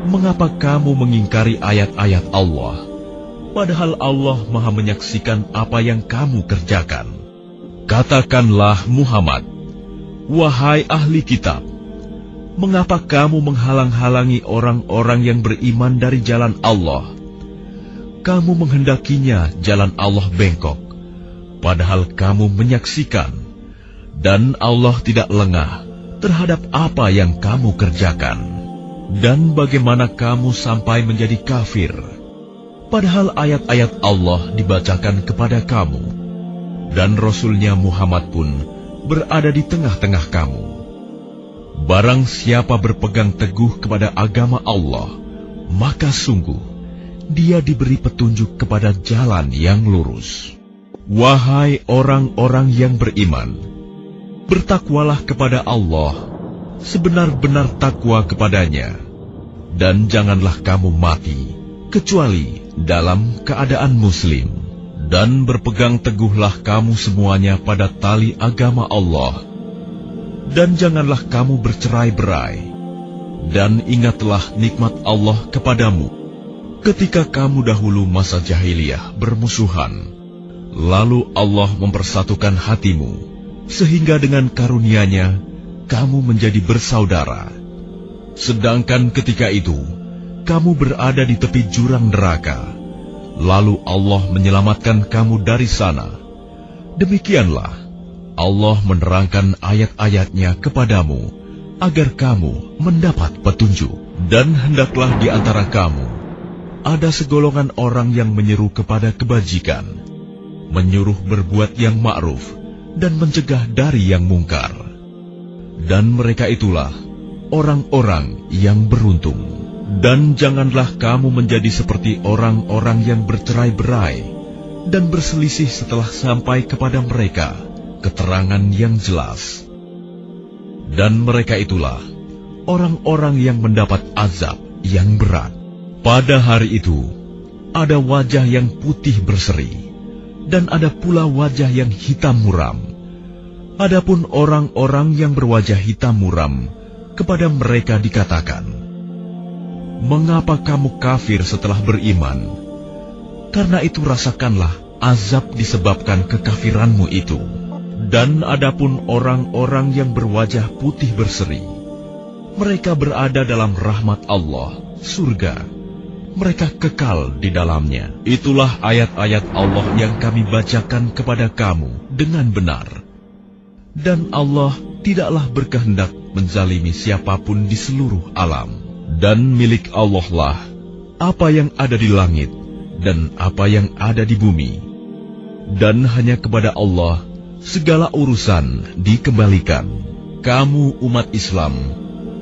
mengapa kamu mengingkari ayat-ayat Allah, padahal Allah Maha menyaksikan apa yang kamu kerjakan? Katakanlah Muhammad, wahai ahli kitab, mengapa kamu menghalang-halangi orang-orang yang beriman dari jalan Allah? Kamu menghendakinya jalan Allah bengkok, padahal kamu menyaksikan, dan Allah tidak lengah terhadap apa yang kamu kerjakan. Dan bagaimana kamu sampai menjadi kafir, padahal ayat-ayat Allah dibacakan kepada kamu, dan Rasulnya Muhammad pun berada di tengah-tengah kamu. Barang siapa berpegang teguh kepada agama Allah, maka sungguh dia diberi petunjuk kepada jalan yang lurus. Wahai orang-orang yang beriman, bertakwalah kepada Allah sebenar-benar takwa kepadanya, dan janganlah kamu mati kecuali dalam keadaan muslim. Dan berpegang teguhlah kamu semuanya pada tali agama Allah, dan janganlah kamu bercerai-berai. Dan ingatlah nikmat Allah kepadamu ketika kamu dahulu masa jahiliyah bermusuhan, lalu Allah mempersatukan hatimu, sehingga dengan karunia-Nya kamu menjadi bersaudara. Sedangkan ketika itu kamu berada di tepi jurang neraka, lalu Allah menyelamatkan kamu dari sana. Demikianlah Allah menerangkan ayat-ayat-Nya kepadamu agar kamu mendapat petunjuk. Dan hendaklah di antara kamu ada segolongan orang yang menyeru kepada kebajikan, menyuruh berbuat yang ma'ruf dan mencegah dari yang mungkar. Dan mereka itulah orang-orang yang beruntung. Dan janganlah kamu menjadi seperti orang-orang yang bercerai-berai dan berselisih setelah sampai kepada mereka keterangan yang jelas. Dan mereka itulah orang-orang yang mendapat azab yang berat. Pada hari itu ada wajah yang putih berseri, dan ada pula wajah yang hitam muram. Adapun orang-orang yang berwajah hitam muram, kepada mereka dikatakan, mengapa kamu kafir setelah beriman? Karena itu rasakanlah azab disebabkan kekafiranmu itu. Dan adapun orang-orang yang berwajah putih berseri, mereka berada dalam rahmat Allah, surga. Mereka kekal di dalamnya. Itulah ayat-ayat Allah yang kami bacakan kepada kamu dengan benar. Dan Allah tidaklah berkehendak menzalimi siapapun di seluruh alam. Dan milik Allah lah apa yang ada di langit dan apa yang ada di bumi. Dan hanya kepada Allah segala urusan dikembalikan. Kamu umat Islam,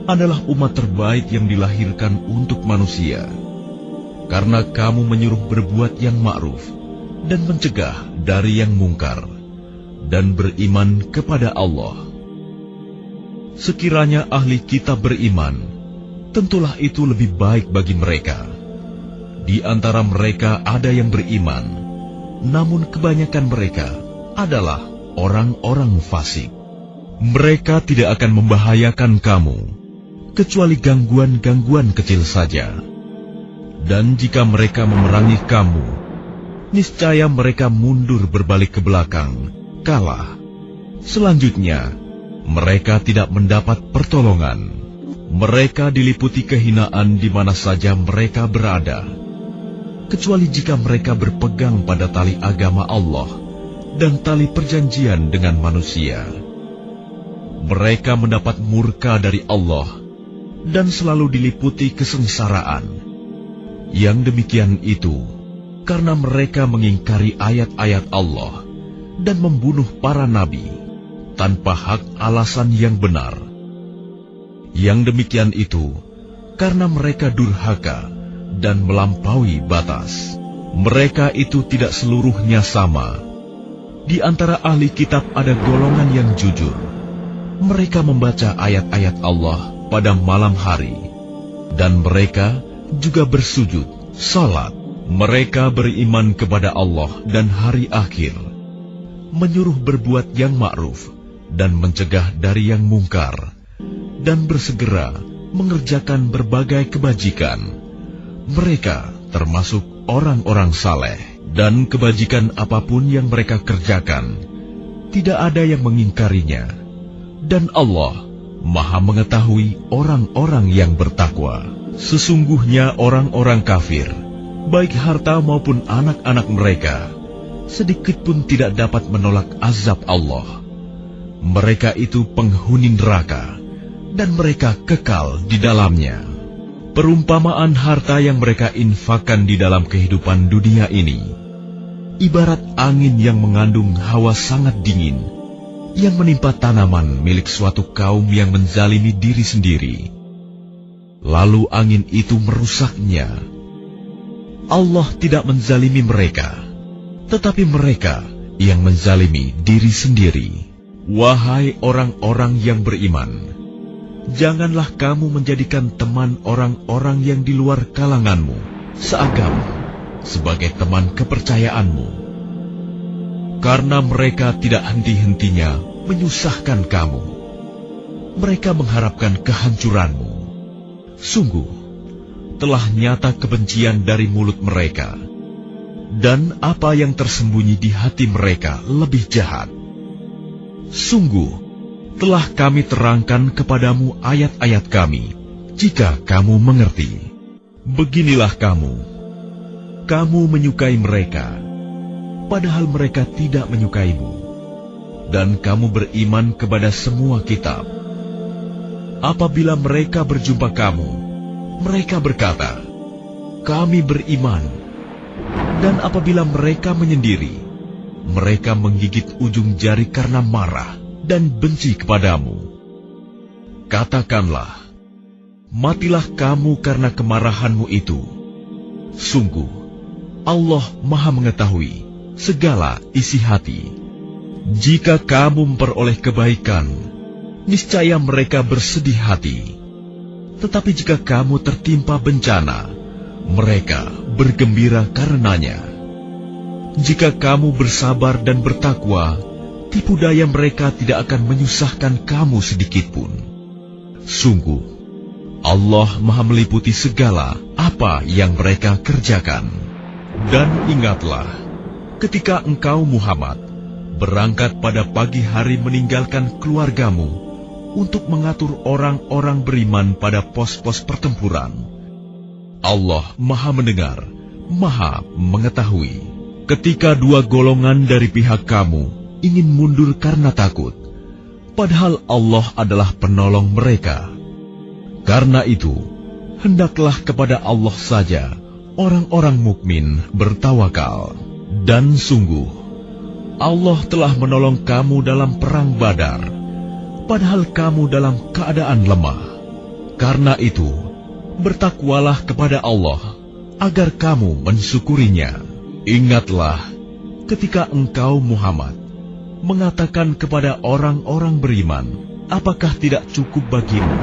adalah umat terbaik yang dilahirkan untuk manusia, karena kamu menyuruh berbuat yang ma'ruf dan mencegah dari yang mungkar, dan beriman kepada Allah. Sekiranya ahli kitab beriman, tentulah itu lebih baik bagi mereka. Di antara mereka ada yang beriman, namun kebanyakan mereka adalah orang-orang fasik. Mereka tidak akan membahayakan kamu, kecuali gangguan-gangguan kecil saja. Dan jika mereka memerangi kamu, niscaya mereka mundur berbalik ke belakang, kalah. Selanjutnya, mereka tidak mendapat pertolongan. Mereka diliputi kehinaan di mana saja mereka berada, kecuali jika mereka berpegang pada tali agama Allah dan tali perjanjian dengan manusia. Mereka mendapat murka dari Allah dan selalu diliputi kesengsaraan. Yang demikian itu karena mereka mengingkari ayat-ayat Allah dan membunuh para nabi tanpa hak alasan yang benar. Yang demikian itu karena mereka durhaka dan melampaui batas. Mereka itu tidak seluruhnya sama. Di antara ahli kitab ada golongan yang jujur. Mereka membaca ayat-ayat Allah pada malam hari, dan mereka juga bersujud, salat. Mereka beriman kepada Allah dan hari akhir, menyuruh berbuat yang ma'ruf dan mencegah dari yang mungkar, dan bersegera mengerjakan berbagai kebajikan. Mereka termasuk orang-orang saleh, dan kebajikan apapun yang mereka kerjakan, tidak ada yang mengingkarinya. Dan Allah Maha mengetahui orang-orang yang bertakwa. Sesungguhnya orang-orang kafir, baik harta maupun anak-anak mereka, sedikit pun tidak dapat menolak azab Allah. Mereka itu penghuni neraka, dan mereka kekal di dalamnya. Perumpamaan harta yang mereka infakkan di dalam kehidupan dunia ini, ibarat angin yang mengandung hawa sangat dingin, yang menimpa tanaman milik suatu kaum yang menzalimi diri sendiri. Lalu angin itu merusaknya. Allah tidak menzalimi mereka, tetapi mereka yang menzalimi diri sendiri. Wahai orang-orang yang beriman, janganlah kamu menjadikan teman orang-orang yang di luar kalanganmu seagama sebagai teman kepercayaanmu, karena mereka tidak henti-hentinya menyusahkan kamu. Mereka mengharapkan kehancuranmu. Sungguh, telah nyata kebencian dari mulut mereka, dan apa yang tersembunyi di hati mereka lebih jahat. Sungguh, telah kami terangkan kepadamu ayat-ayat kami, jika kamu mengerti. Beginilah kamu menyukai mereka, padahal mereka tidak menyukaimu, dan kamu beriman kepada semua kitab. Apabila mereka berjumpa kamu, mereka berkata, "Kami beriman." Dan apabila mereka menyendiri, mereka menggigit ujung jari karena marah dan benci kepadamu. Katakanlah, matilah kamu karena kemarahanmu itu. Sungguh, Allah Maha mengetahui segala isi hati. Jika kamu memperoleh kebaikan, niscaya mereka bersedih hati. Tetapi jika kamu tertimpa bencana, mereka bergembira karenanya. Jika kamu bersabar dan bertakwa, tipu daya mereka tidak akan menyusahkan kamu sedikitpun. Sungguh, Allah Maha meliputi segala apa yang mereka kerjakan. Dan ingatlah, ketika engkau Muhammad berangkat pada pagi hari meninggalkan keluargamu untuk mengatur orang-orang beriman pada pos-pos pertempuran, Allah Maha mendengar, Maha mengetahui. Ketika dua golongan dari pihak kamu ingin mundur karena takut, padahal Allah adalah penolong mereka. Karena itu, hendaklah kepada Allah saja orang-orang mukmin bertawakal. Dan sungguh, Allah telah menolong kamu dalam perang Badar, padahal kamu dalam keadaan lemah. Karena itu, bertakwalah kepada Allah, agar kamu mensyukurinya. Ingatlah, ketika engkau Muhammad mengatakan kepada orang-orang beriman, apakah tidak cukup bagimu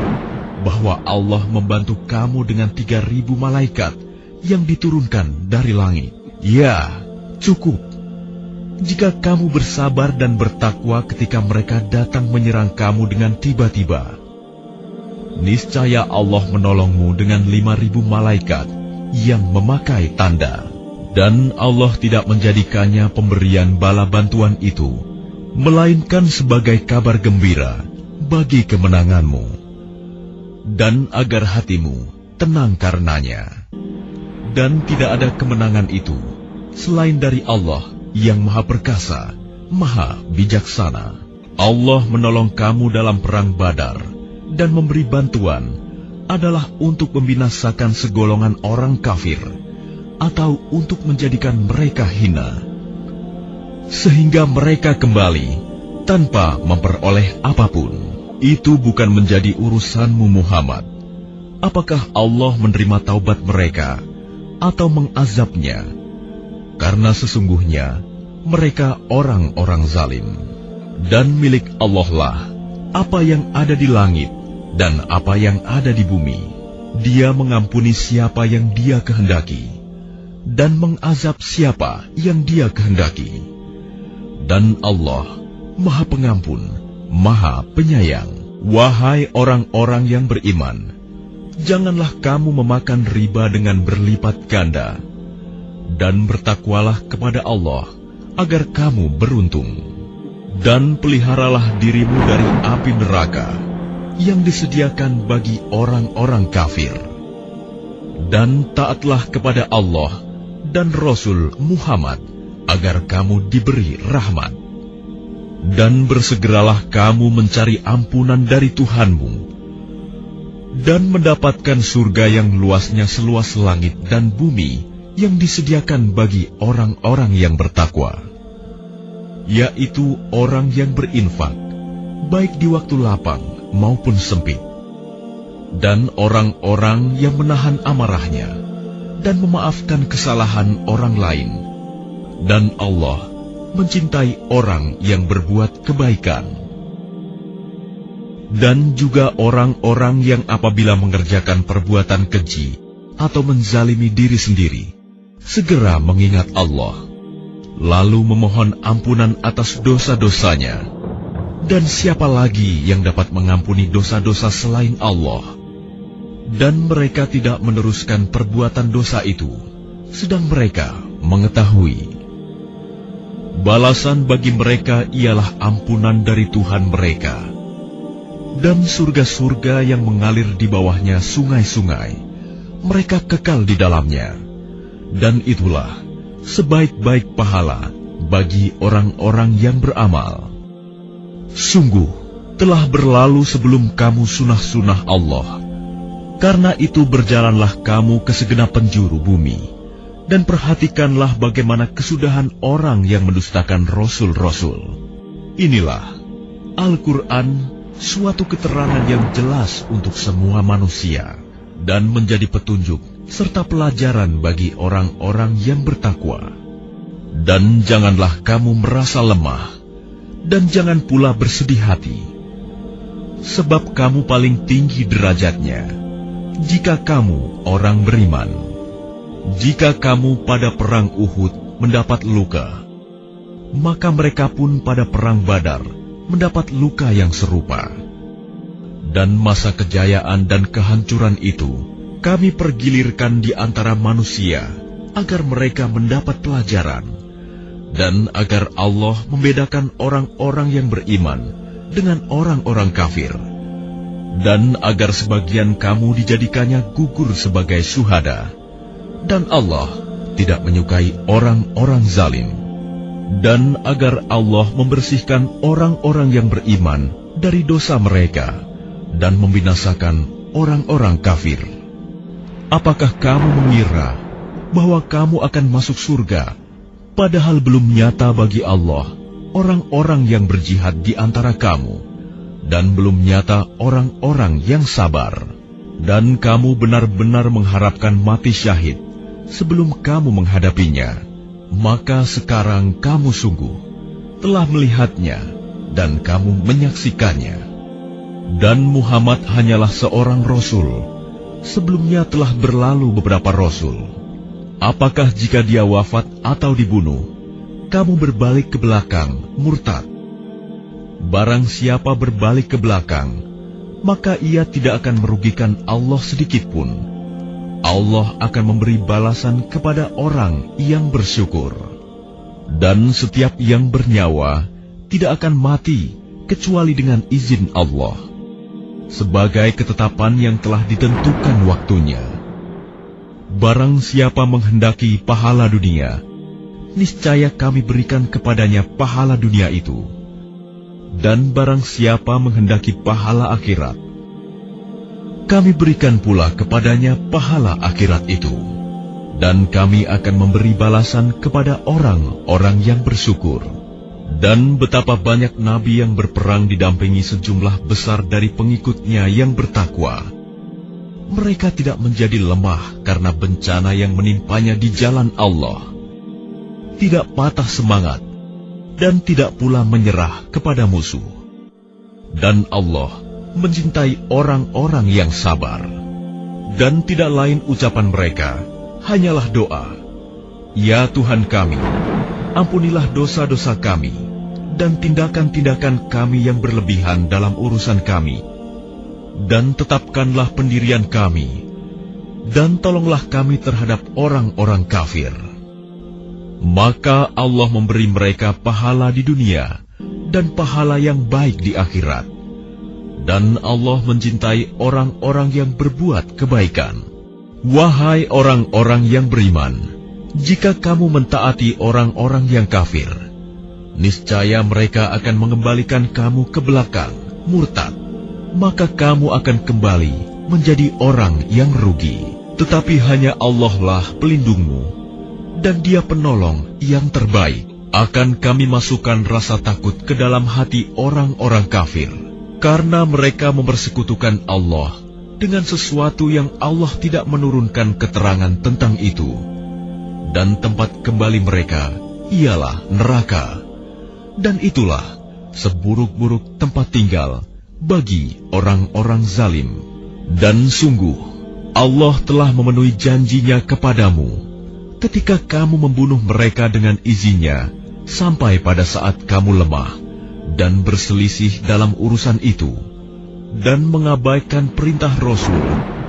bahwa Allah membantu kamu dengan 3.000 malaikat yang diturunkan dari langit? Ya, cukup. Jika kamu bersabar dan bertakwa ketika mereka datang menyerang kamu dengan tiba-tiba, niscaya Allah menolongmu dengan 5.000 malaikat yang memakai tanda. Dan Allah tidak menjadikannya pemberian bala bantuan itu, melainkan sebagai kabar gembira bagi kemenanganmu, dan agar hatimu tenang karenanya. Dan tidak ada kemenangan itu selain dari Allah yang Maha Perkasa, Maha Bijaksana. Allah menolong kamu dalam perang Badar dan memberi bantuan adalah untuk membinasakan segolongan orang kafir, atau untuk menjadikan mereka hina, sehingga mereka kembali tanpa memperoleh apapun. Itu bukan menjadi urusanmu Muhammad, apakah Allah menerima taubat mereka atau mengazabnya, karena sesungguhnya mereka orang-orang zalim. Dan milik Allah lah apa yang ada di langit dan apa yang ada di bumi. Dia mengampuni siapa yang Dia kehendaki dan mengazab siapa yang Dia kehendaki. Dan Allah Maha Pengampun, Maha Penyayang. Wahai orang-orang yang beriman, janganlah kamu memakan riba dengan berlipat ganda, dan bertakwalah kepada Allah agar kamu beruntung. Dan peliharalah dirimu dari api neraka yang disediakan bagi orang-orang kafir. Dan taatlah kepada Allah dan Rasul Muhammad agar kamu diberi rahmat. Dan bersegeralah kamu mencari ampunan dari Tuhanmu dan mendapatkan surga yang luasnya seluas langit dan bumi yang disediakan bagi orang-orang yang bertakwa, yaitu orang yang berinfak baik di waktu lapang maupun sempit, dan orang-orang yang menahan amarahnya dan memaafkan kesalahan orang lain. Dan Allah mencintai orang yang berbuat kebaikan. Dan juga orang-orang yang apabila mengerjakan perbuatan keji atau menzalimi diri sendiri, segera mengingat Allah, lalu memohon ampunan atas dosa-dosanya. Dan siapa lagi yang dapat mengampuni dosa-dosa selain Allah? Dan mereka tidak meneruskan perbuatan dosa itu, sedang mereka mengetahui. Balasan bagi mereka ialah ampunan dari Tuhan mereka, dan surga-surga yang mengalir di bawahnya sungai-sungai, mereka kekal di dalamnya. Dan itulah sebaik-baik pahala bagi orang-orang yang beramal. Sungguh telah berlalu sebelum kamu sunah-sunah Allah. Karena itu berjalanlah kamu ke segenap penjuru bumi, dan perhatikanlah bagaimana kesudahan orang yang mendustakan rasul-rasul. Inilah Al-Quran, suatu keterangan yang jelas untuk semua manusia, dan menjadi petunjuk serta pelajaran bagi orang-orang yang bertakwa. Dan janganlah kamu merasa lemah, dan jangan pula bersedih hati, sebab kamu paling tinggi derajatnya jika kamu orang beriman. Jika kamu pada perang Uhud mendapat luka, maka mereka pun pada perang Badar mendapat luka yang serupa. Dan masa kejayaan dan kehancuran itu kami pergilirkan di antara manusia agar mereka mendapat pelajaran, dan agar Allah membedakan orang-orang yang beriman dengan orang-orang kafir, dan agar sebagian kamu dijadikannya gugur sebagai syuhada. Dan Allah tidak menyukai orang-orang zalim, dan agar Allah membersihkan orang-orang yang beriman dari dosa mereka dan membinasakan orang-orang kafir. Apakah kamu mengira bahwa kamu akan masuk surga, padahal belum nyata bagi Allah orang-orang yang berjihad di antara kamu, dan belum nyata orang-orang yang sabar? Dan kamu benar-benar mengharapkan mati syahid sebelum kamu menghadapinya, maka sekarang kamu sungguh telah melihatnya dan kamu menyaksikannya. Dan Muhammad hanyalah seorang rasul. Sebelumnya telah berlalu beberapa rasul. Apakah jika dia wafat atau dibunuh, kamu berbalik ke belakang, murtad? Barang siapa berbalik ke belakang, maka ia tidak akan merugikan Allah sedikitpun. Allah akan memberi balasan kepada orang yang bersyukur. Dan setiap yang bernyawa tidak akan mati kecuali dengan izin Allah, sebagai ketetapan yang telah ditentukan waktunya. Barang siapa menghendaki pahala dunia, niscaya kami berikan kepadanya pahala dunia itu. Dan barang siapa menghendaki pahala akhirat, kami berikan pula kepadanya pahala akhirat itu. Dan kami akan memberi balasan kepada orang-orang yang bersyukur. Dan betapa banyak nabi yang berperang didampingi sejumlah besar dari pengikutnya yang bertakwa. Mereka tidak menjadi lemah karena bencana yang menimpanya di jalan Allah, tidak patah semangat, dan tidak pula menyerah kepada musuh. Dan Allah mencintai orang-orang yang sabar. Dan tidak lain ucapan mereka, hanyalah doa, "Ya Tuhan kami, ampunilah dosa-dosa kami, dan tindakan-tindakan kami yang berlebihan dalam urusan kami. Dan tetapkanlah pendirian kami, dan tolonglah kami terhadap orang-orang kafir." Maka Allah memberi mereka pahala di dunia, dan pahala yang baik di akhirat. Dan Allah mencintai orang-orang yang berbuat kebaikan. Wahai orang-orang yang beriman, jika kamu mentaati orang-orang yang kafir, niscaya mereka akan mengembalikan kamu ke belakang, murtad. Maka kamu akan kembali menjadi orang yang rugi. Tetapi hanya Allah lah pelindungmu, dan Dia penolong yang terbaik. Akan kami masukkan rasa takut ke dalam hati orang-orang kafir, karena mereka mempersekutukan Allah dengan sesuatu yang Allah tidak menurunkan keterangan tentang itu. Dan tempat kembali mereka ialah neraka. Dan itulah seburuk-buruk tempat tinggal bagi orang-orang zalim. Dan sungguh, Allah telah memenuhi janjinya kepadamu ketika kamu membunuh mereka dengan izinnya, sampai pada saat kamu lemah dan berselisih dalam urusan itu, dan mengabaikan perintah Rasul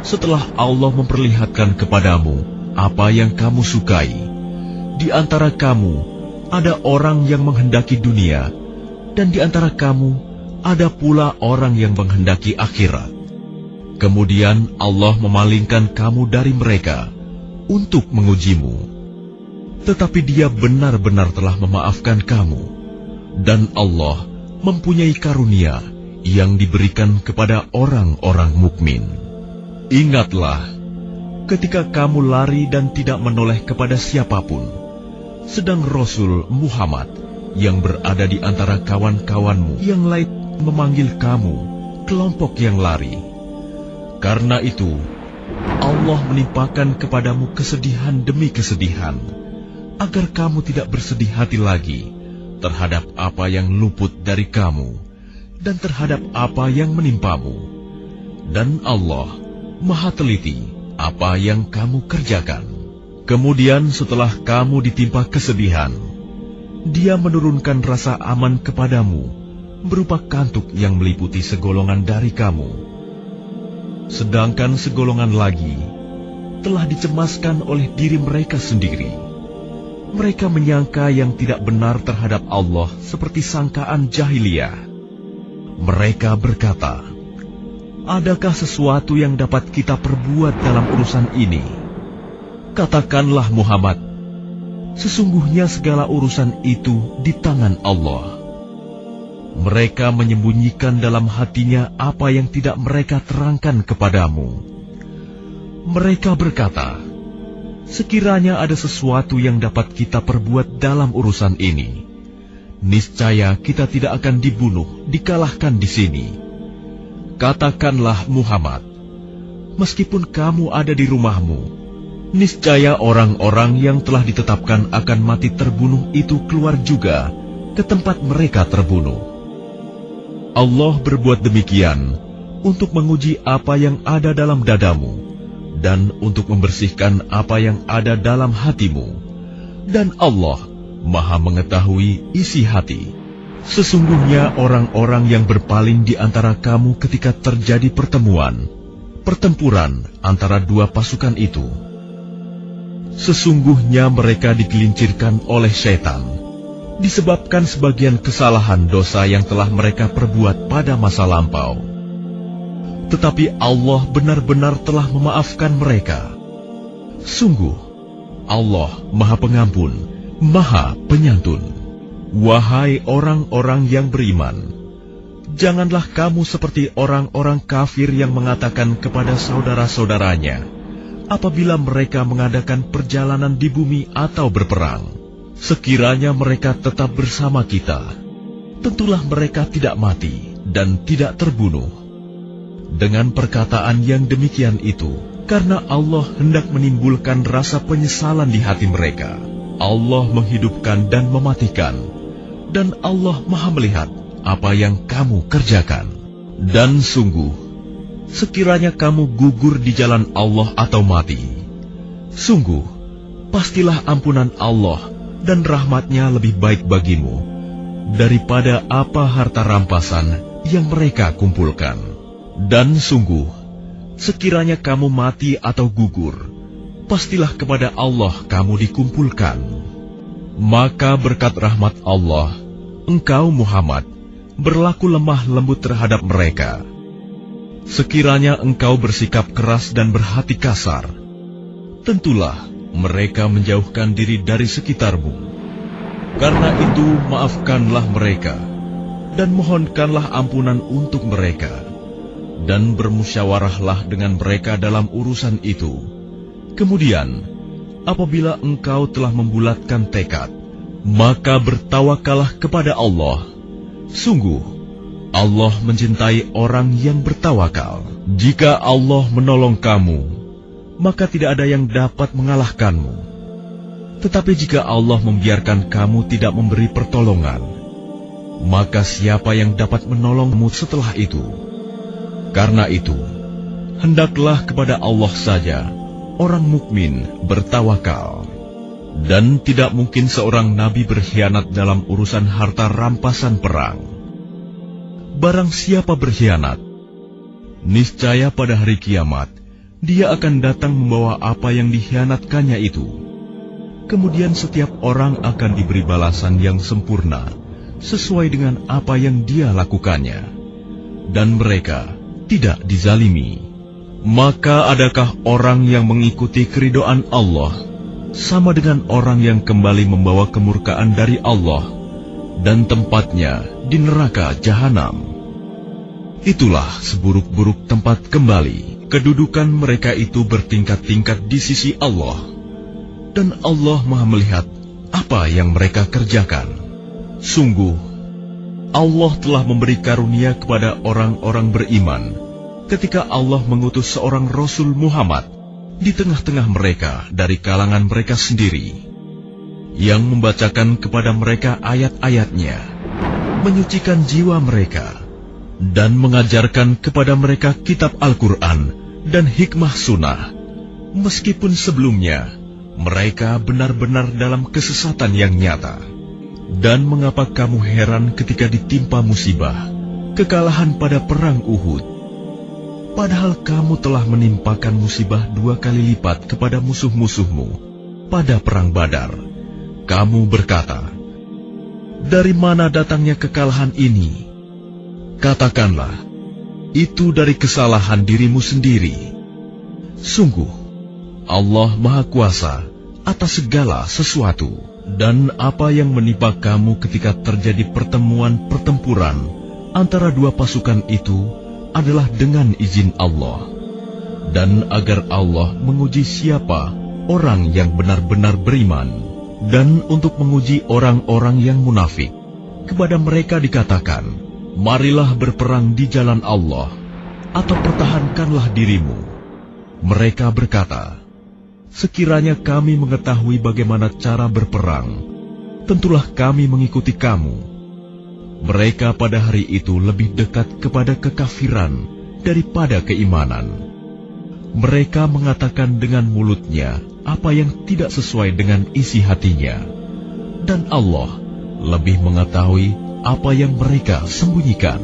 setelah Allah memperlihatkan kepadamu apa yang kamu sukai. Di antara kamu ada orang yang menghendaki dunia, dan di antara kamu ada pula orang yang menghendaki akhirat. Kemudian Allah memalingkan kamu dari mereka untuk mengujimu. Tetapi Dia benar-benar telah memaafkan kamu, dan Allah mempunyai karunia yang diberikan kepada orang-orang mukmin. Ingatlah, ketika kamu lari dan tidak menoleh kepada siapapun, sedang Rasul Muhammad yang berada di antara kawan-kawanmu yang lain memanggil kamu, kelompok yang lari. Karena itu, Allah menimpakan kepadamu kesedihan demi kesedihan, agar kamu tidak bersedih hati lagi terhadap apa yang luput dari kamu dan terhadap apa yang menimpamu. Dan Allah Maha teliti apa yang kamu kerjakan. Kemudian setelah kamu ditimpa kesedihan, Dia menurunkan rasa aman kepadamu berupa kantuk yang meliputi segolongan dari kamu. Sedangkan segolongan lagi telah dicemaskan oleh diri mereka sendiri. Mereka menyangka yang tidak benar terhadap Allah seperti sangkaan jahiliyah. Mereka berkata, "Adakah sesuatu yang dapat kita perbuat dalam urusan ini?" Katakanlah Muhammad, sesungguhnya segala urusan itu di tangan Allah. Mereka menyembunyikan dalam hatinya apa yang tidak mereka terangkan kepadamu. Mereka berkata, "Sekiranya ada sesuatu yang dapat kita perbuat dalam urusan ini, niscaya kita tidak akan dibunuh, dikalahkan di sini." Katakanlah Muhammad, meskipun kamu ada di rumahmu, niscaya orang-orang yang telah ditetapkan akan mati terbunuh itu keluar juga ke tempat mereka terbunuh. Allah berbuat demikian untuk menguji apa yang ada dalam dadamu dan untuk membersihkan apa yang ada dalam hatimu. Dan Allah Maha mengetahui isi hati. Sesungguhnya orang-orang yang berpaling di antara kamu ketika terjadi pertempuran antara dua pasukan itu, sesungguhnya mereka digelincirkan oleh syaitan, disebabkan sebagian kesalahan dosa yang telah mereka perbuat pada masa lampau. Tetapi Allah benar-benar telah memaafkan mereka. Sungguh, Allah Maha Pengampun, Maha Penyantun. Wahai orang-orang yang beriman, janganlah kamu seperti orang-orang kafir yang mengatakan kepada saudara-saudaranya apabila mereka mengadakan perjalanan di bumi atau berperang, sekiranya mereka tetap bersama kita, tentulah mereka tidak mati dan tidak terbunuh. Dengan perkataan yang demikian itu, karena Allah hendak menimbulkan rasa penyesalan di hati mereka, Allah menghidupkan dan mematikan, dan Allah Maha melihat apa yang kamu kerjakan. Dan sungguh, sekiranya kamu gugur di jalan Allah atau mati, sungguh, pastilah ampunan Allah dan rahmat-Nya lebih baik bagimu daripada apa harta rampasan yang mereka kumpulkan. Dan sungguh, sekiranya kamu mati atau gugur, pastilah kepada Allah kamu dikumpulkan. Maka berkat rahmat Allah, engkau Muhammad berlaku lemah lembut terhadap mereka. Sekiranya engkau bersikap keras dan berhati kasar, tentulah mereka menjauhkan diri dari sekitarmu. Karena itu maafkanlah mereka, dan mohonkanlah ampunan untuk mereka, dan bermusyawarahlah dengan mereka dalam urusan itu. Kemudian, apabila engkau telah membulatkan tekad, maka bertawakallah kepada Allah. Sungguh, Allah mencintai orang yang bertawakal. Jika Allah menolong kamu, maka tidak ada yang dapat mengalahkanmu. Tetapi jika Allah membiarkan kamu tidak memberi pertolongan, maka siapa yang dapat menolongmu setelah itu? Karena itu, hendaklah kepada Allah saja orang mukmin bertawakal. Dan tidak mungkin seorang nabi berkhianat dalam urusan harta rampasan perang. Barang siapa berkhianat, niscaya pada hari kiamat dia akan datang membawa apa yang dikhianatkannya itu. Kemudian setiap orang akan diberi balasan yang sempurna sesuai dengan apa yang dia lakukannya, dan mereka tidak dizalimi. Maka adakah orang yang mengikuti keridhaan Allah sama dengan orang yang kembali membawa kemurkaan dari Allah dan tempatnya di neraka jahanam? Itulah seburuk-buruk tempat kembali. Kedudukan mereka itu bertingkat-tingkat di sisi Allah, dan Allah Maha melihat apa yang mereka kerjakan. Sungguh, Allah telah memberi karunia kepada orang-orang beriman ketika Allah mengutus seorang Rasul Muhammad di tengah-tengah mereka dari kalangan mereka sendiri, yang membacakan kepada mereka ayat-ayatnya, menyucikan jiwa mereka, dan mengajarkan kepada mereka kitab Al-Quran dan hikmah sunnah, meskipun sebelumnya mereka benar-benar dalam kesesatan yang nyata. Dan mengapa kamu heran ketika ditimpa musibah, kekalahan pada perang Uhud, padahal kamu telah menimpakan musibah 2 kali lipat kepada musuh-musuhmu pada perang Badar? Kamu berkata, dari mana datangnya kekalahan ini? Katakanlah, itu dari kesalahan dirimu sendiri. Sungguh, Allah Maha Kuasa atas segala sesuatu. Dan apa yang menimpa kamu ketika terjadi pertempuran antara dua pasukan itu adalah dengan izin Allah, dan agar Allah menguji siapa orang yang benar-benar beriman, dan untuk menguji orang-orang yang munafik. Kepada mereka dikatakan, marilah berperang di jalan Allah, atau pertahankanlah dirimu. Mereka berkata, "Sekiranya kami mengetahui bagaimana cara berperang, tentulah kami mengikuti kamu." Mereka pada hari itu lebih dekat kepada kekafiran daripada keimanan. Mereka mengatakan dengan mulutnya apa yang tidak sesuai dengan isi hatinya, dan Allah lebih mengetahui apa yang mereka sembunyikan.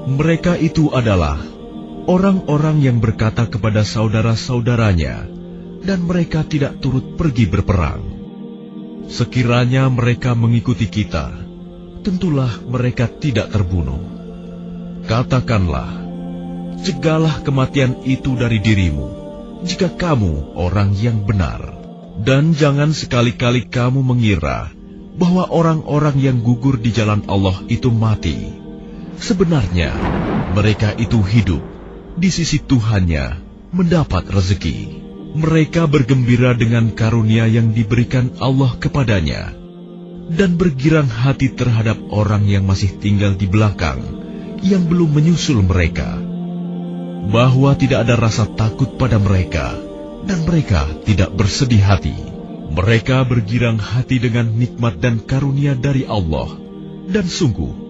Mereka itu adalah orang-orang yang berkata kepada saudara-saudaranya, dan mereka tidak turut pergi berperang, "Sekiranya mereka mengikuti kita, tentulah mereka tidak terbunuh." Katakanlah, "Cegahlah kematian itu dari dirimu, jika kamu orang yang benar. Dan jangan sekali-kali kamu mengira bahwa orang-orang yang gugur di jalan Allah itu mati. Sebenarnya, mereka itu hidup di sisi Tuhannya, mendapat rezeki. Mereka bergembira dengan karunia yang diberikan Allah kepadanya, dan bergirang hati terhadap orang yang masih tinggal di belakang, yang belum menyusul mereka, bahwa tidak ada rasa takut pada mereka, dan mereka tidak bersedih hati. Mereka bergirang hati dengan nikmat dan karunia dari Allah, dan sungguh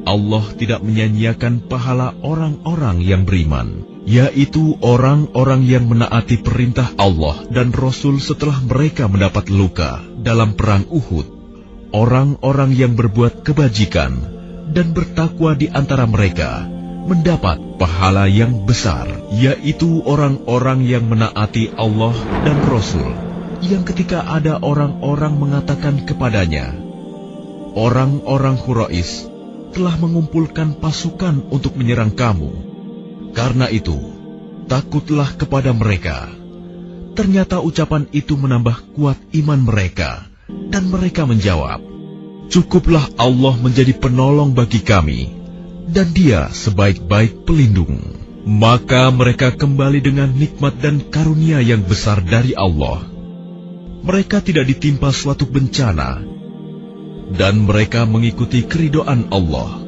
Allah tidak menyia-nyiakan pahala orang-orang yang beriman, yaitu orang-orang yang menaati perintah Allah dan Rasul setelah mereka mendapat luka dalam perang Uhud. Orang-orang yang berbuat kebajikan dan bertakwa di antara mereka mendapat pahala yang besar, yaitu orang-orang yang menaati Allah dan Rasul, yang ketika ada orang-orang mengatakan kepadanya, "Orang-orang Quraisy telah mengumpulkan pasukan untuk menyerang kamu. Karena itu, takutlah kepada mereka." Ternyata ucapan itu menambah kuat iman mereka, dan mereka menjawab, "Cukuplah Allah menjadi penolong bagi kami, dan Dia sebaik-baik pelindung." Maka mereka kembali dengan nikmat dan karunia yang besar dari Allah. Mereka tidak ditimpa suatu bencana, dan mereka mengikuti keridhaan Allah.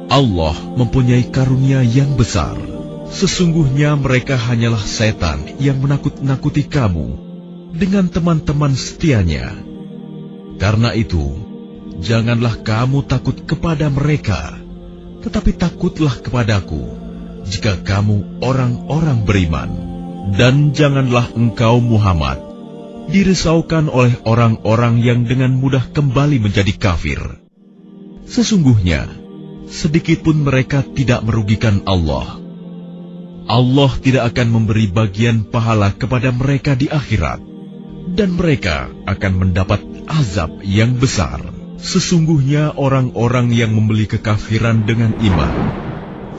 Allah mempunyai karunia yang besar. Sesungguhnya mereka hanyalah setan yang menakut-nakuti kamu dengan teman-teman setianya. Karena itu, janganlah kamu takut kepada mereka, tetapi takutlah kepadaku jika kamu orang-orang beriman. Dan janganlah engkau Muhammad dirisaukan oleh orang-orang yang dengan mudah kembali menjadi kafir. Sesungguhnya, sedikit pun mereka tidak merugikan Allah. Allah tidak akan memberi bagian pahala kepada mereka di akhirat, dan mereka akan mendapat azab yang besar. Sesungguhnya orang-orang yang membeli kekafiran dengan iman,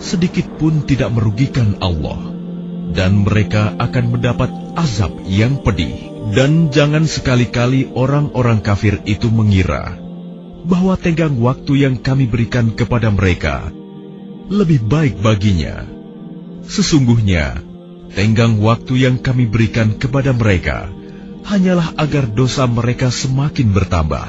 sedikit pun tidak merugikan Allah, dan mereka akan mendapat azab yang pedih. Dan jangan sekali-kali orang-orang kafir itu mengira bahwa tenggang waktu yang kami berikan kepada mereka lebih baik baginya. Sesungguhnya, tenggang waktu yang kami berikan kepada mereka hanyalah agar dosa mereka semakin bertambah,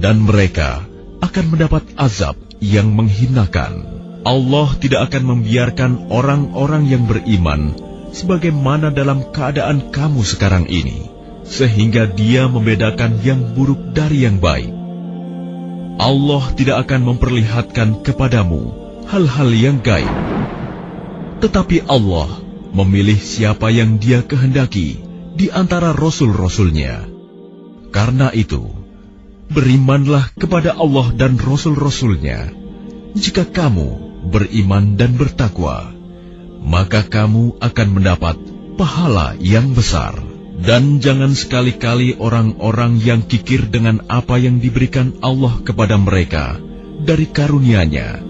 dan mereka akan mendapat azab yang menghinakan. Allah tidak akan membiarkan orang-orang yang beriman sebagaimana dalam keadaan kamu sekarang ini, sehingga Dia membedakan yang buruk dari yang baik. Allah tidak akan memperlihatkan kepadamu hal-hal yang gaib, tetapi Allah memilih siapa yang Dia kehendaki di antara rasul-rasulnya. Karena itu, berimanlah kepada Allah dan rasul-rasulnya. Jika kamu beriman dan bertakwa, maka kamu akan mendapat pahala yang besar. Dan jangan sekali-kali orang-orang yang kikir dengan apa yang diberikan Allah kepada mereka dari karunia-Nya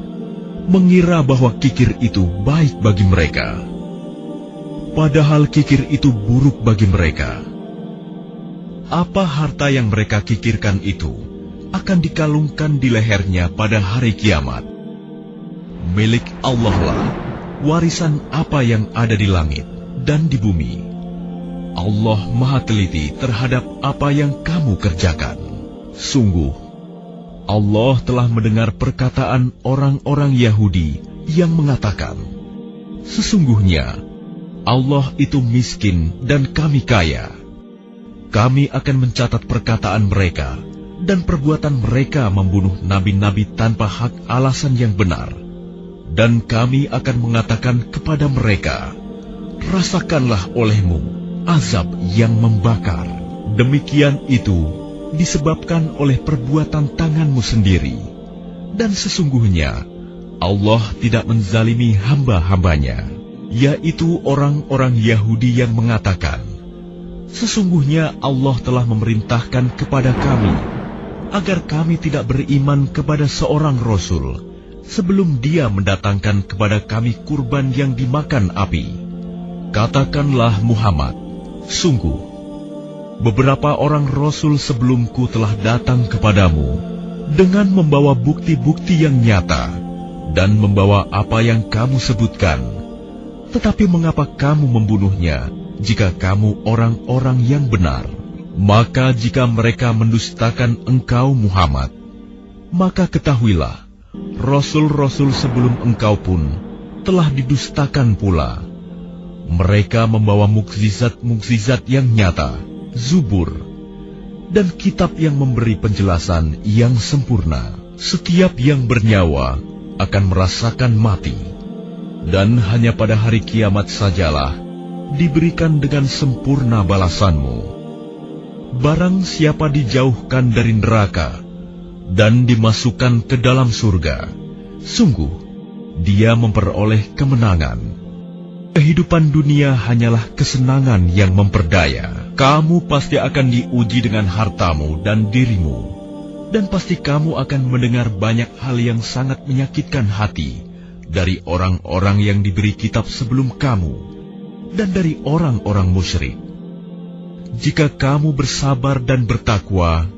mengira bahwa kikir itu baik bagi mereka, padahal kikir itu buruk bagi mereka. Apa harta yang mereka kikirkan itu akan dikalungkan di lehernya pada hari kiamat. Milik Allah lah warisan apa yang ada di langit dan di bumi. Allah Maha Teliti terhadap apa yang kamu kerjakan. Sungguh, Allah telah mendengar perkataan orang-orang Yahudi yang mengatakan, "Sesungguhnya Allah itu miskin dan kami kaya. Kami akan mencatat perkataan mereka dan perbuatan mereka membunuh nabi-nabi tanpa hak alasan yang benar. Dan kami akan mengatakan kepada mereka, rasakanlah olehmu azab yang membakar. Demikian itu disebabkan oleh perbuatan tanganmu sendiri. Dan sesungguhnya Allah tidak menzalimi hamba-hambanya, yaitu orang-orang Yahudi yang mengatakan, sesungguhnya Allah telah memerintahkan kepada kami agar kami tidak beriman kepada seorang Rasul sebelum dia mendatangkan kepada kami kurban yang dimakan api. Katakanlah Muhammad, sungguh, beberapa orang Rasul sebelumku telah datang kepadamu dengan membawa bukti-bukti yang nyata dan membawa apa yang kamu sebutkan. Tetapi mengapa kamu membunuhnya jika kamu orang-orang yang benar? Maka jika mereka mendustakan engkau Muhammad, maka ketahuilah, Rasul-Rasul sebelum engkau pun telah didustakan pula. Mereka membawa mukjizat-mukjizat yang nyata, Zubur, dan kitab yang memberi penjelasan yang sempurna. Setiap yang bernyawa akan merasakan mati, dan hanya pada hari kiamat sajalah diberikan dengan sempurna balasanmu. Barang siapa dijauhkan dari neraka dan dimasukkan ke dalam surga, sungguh dia memperoleh kemenangan. Kehidupan dunia hanyalah kesenangan yang memperdaya. Kamu pasti akan diuji dengan hartamu dan dirimu, dan pasti kamu akan mendengar banyak hal yang sangat menyakitkan hati dari orang-orang yang diberi kitab sebelum kamu dan dari orang-orang musyrik. Jika kamu bersabar dan bertakwa,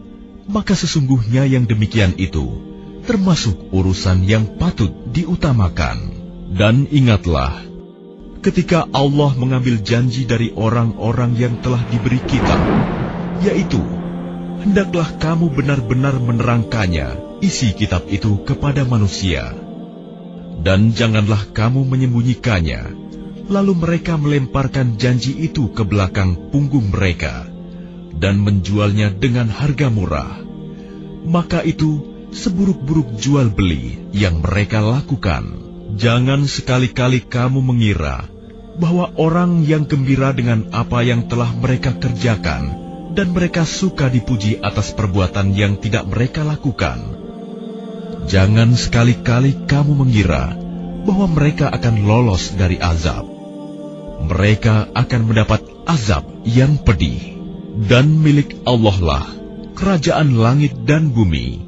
maka sesungguhnya yang demikian itu termasuk urusan yang patut diutamakan. Dan ingatlah, ketika Allah mengambil janji dari orang-orang yang telah diberi kitab, yaitu, hendaklah kamu benar-benar menerangkannya, isi kitab itu kepada manusia. Dan janganlah kamu menyembunyikannya, lalu mereka melemparkan janji itu ke belakang punggung mereka dan menjualnya dengan harga murah. Maka itu seburuk-buruk jual beli yang mereka lakukan. Jangan sekali-kali kamu mengira bahwa orang yang gembira dengan apa yang telah mereka kerjakan dan mereka suka dipuji atas perbuatan yang tidak mereka lakukan. Jangan sekali-kali kamu mengira bahwa mereka akan lolos dari azab. Mereka akan mendapat azab yang pedih. Dan milik Allah lah kerajaan langit dan bumi,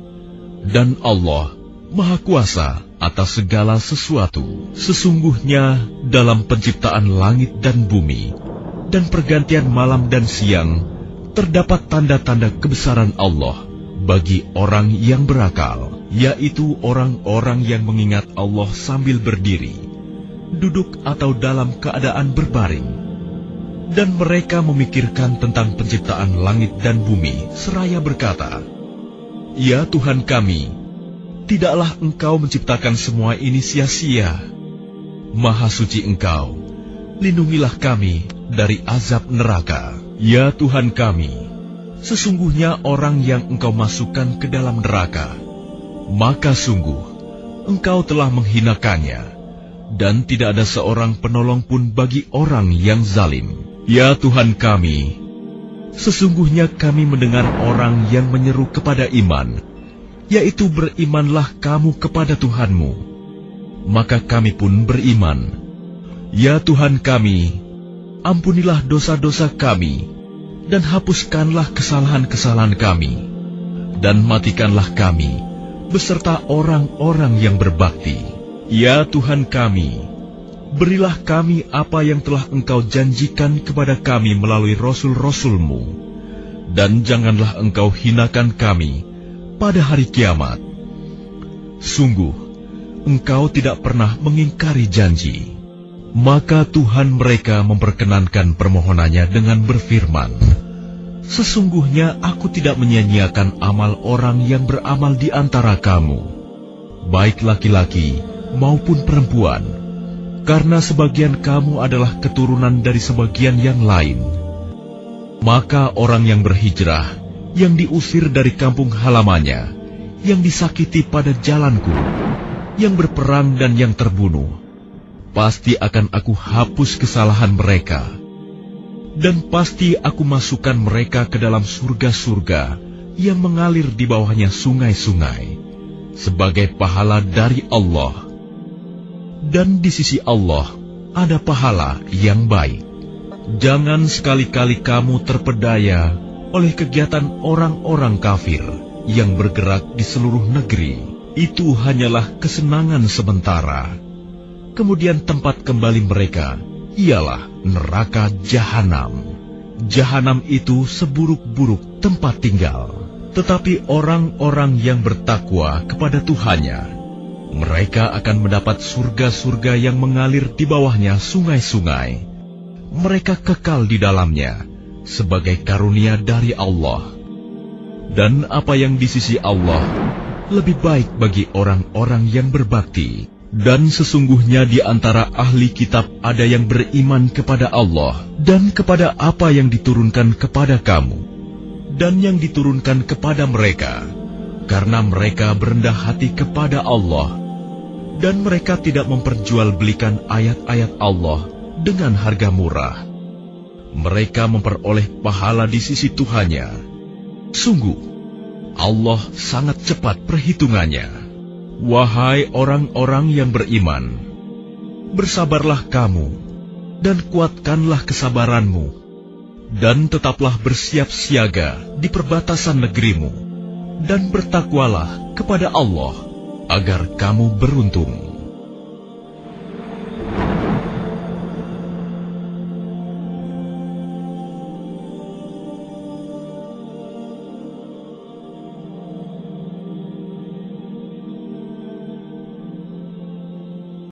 dan Allah Maha Kuasa atas segala sesuatu. Sesungguhnya dalam penciptaan langit dan bumi dan pergantian malam dan siang terdapat tanda-tanda kebesaran Allah bagi orang yang berakal, yaitu orang-orang yang mengingat Allah sambil berdiri, duduk atau dalam keadaan berbaring. Dan mereka memikirkan tentang penciptaan langit dan bumi seraya berkata, ya Tuhan kami, tidaklah Engkau menciptakan semua ini sia-sia. Maha suci Engkau, lindungilah kami dari azab neraka. Ya Tuhan kami, sesungguhnya orang yang Engkau masukkan ke dalam neraka, maka sungguh Engkau telah menghinakannya, dan tidak ada seorang penolong pun bagi orang yang zalim. Ya Tuhan kami, sesungguhnya kami mendengar orang yang menyeru kepada iman, yaitu berimanlah kamu kepada Tuhanmu. Maka kami pun beriman. Ya Tuhan kami, ampunilah dosa-dosa kami, dan hapuskanlah kesalahan-kesalahan kami, dan matikanlah kami beserta orang-orang yang berbakti. Ya Tuhan kami, berilah kami apa yang telah Engkau janjikan kepada kami melalui Rasul-Rasul-Mu, dan janganlah Engkau hinakan kami pada hari kiamat. Sungguh, Engkau tidak pernah mengingkari janji. Maka Tuhan mereka memperkenankan permohonannya dengan berfirman, sesungguhnya aku tidak menyia-nyiakan amal orang yang beramal di antara kamu, baik laki-laki maupun perempuan, karena sebagian kamu adalah keturunan dari sebagian yang lain. Maka orang yang berhijrah, yang diusir dari kampung halamannya, yang disakiti pada jalanku, yang berperang dan yang terbunuh, pasti akan aku hapus kesalahan mereka. Dan pasti aku masukkan mereka ke dalam surga-surga yang mengalir di bawahnya sungai-sungai, sebagai pahala dari Allah. Dan di sisi Allah ada pahala yang baik. Jangan sekali-kali kamu terpedaya oleh kegiatan orang-orang kafir yang bergerak di seluruh negeri. Itu hanyalah kesenangan sementara. Kemudian tempat kembali mereka ialah neraka jahanam. Jahanam itu seburuk-buruk tempat tinggal. Tetapi orang-orang yang bertakwa kepada Tuhannya, mereka akan mendapat surga-surga yang mengalir di bawahnya sungai-sungai. Mereka kekal di dalamnya sebagai karunia dari Allah. Dan apa yang di sisi Allah lebih baik bagi orang-orang yang berbakti. Dan sesungguhnya di antara ahli kitab ada yang beriman kepada Allah dan kepada apa yang diturunkan kepada kamu dan yang diturunkan kepada mereka, karena mereka berendah hati kepada Allah dan mereka tidak memperjualbelikan ayat-ayat Allah dengan harga murah. Mereka memperoleh pahala di sisi Tuhannya. Sungguh, Allah sangat cepat perhitungannya. Wahai orang-orang yang beriman, bersabarlah kamu, dan kuatkanlah kesabaranmu, dan tetaplah bersiap siaga di perbatasan negerimu, dan bertakwalah kepada Allah, agar kamu beruntung.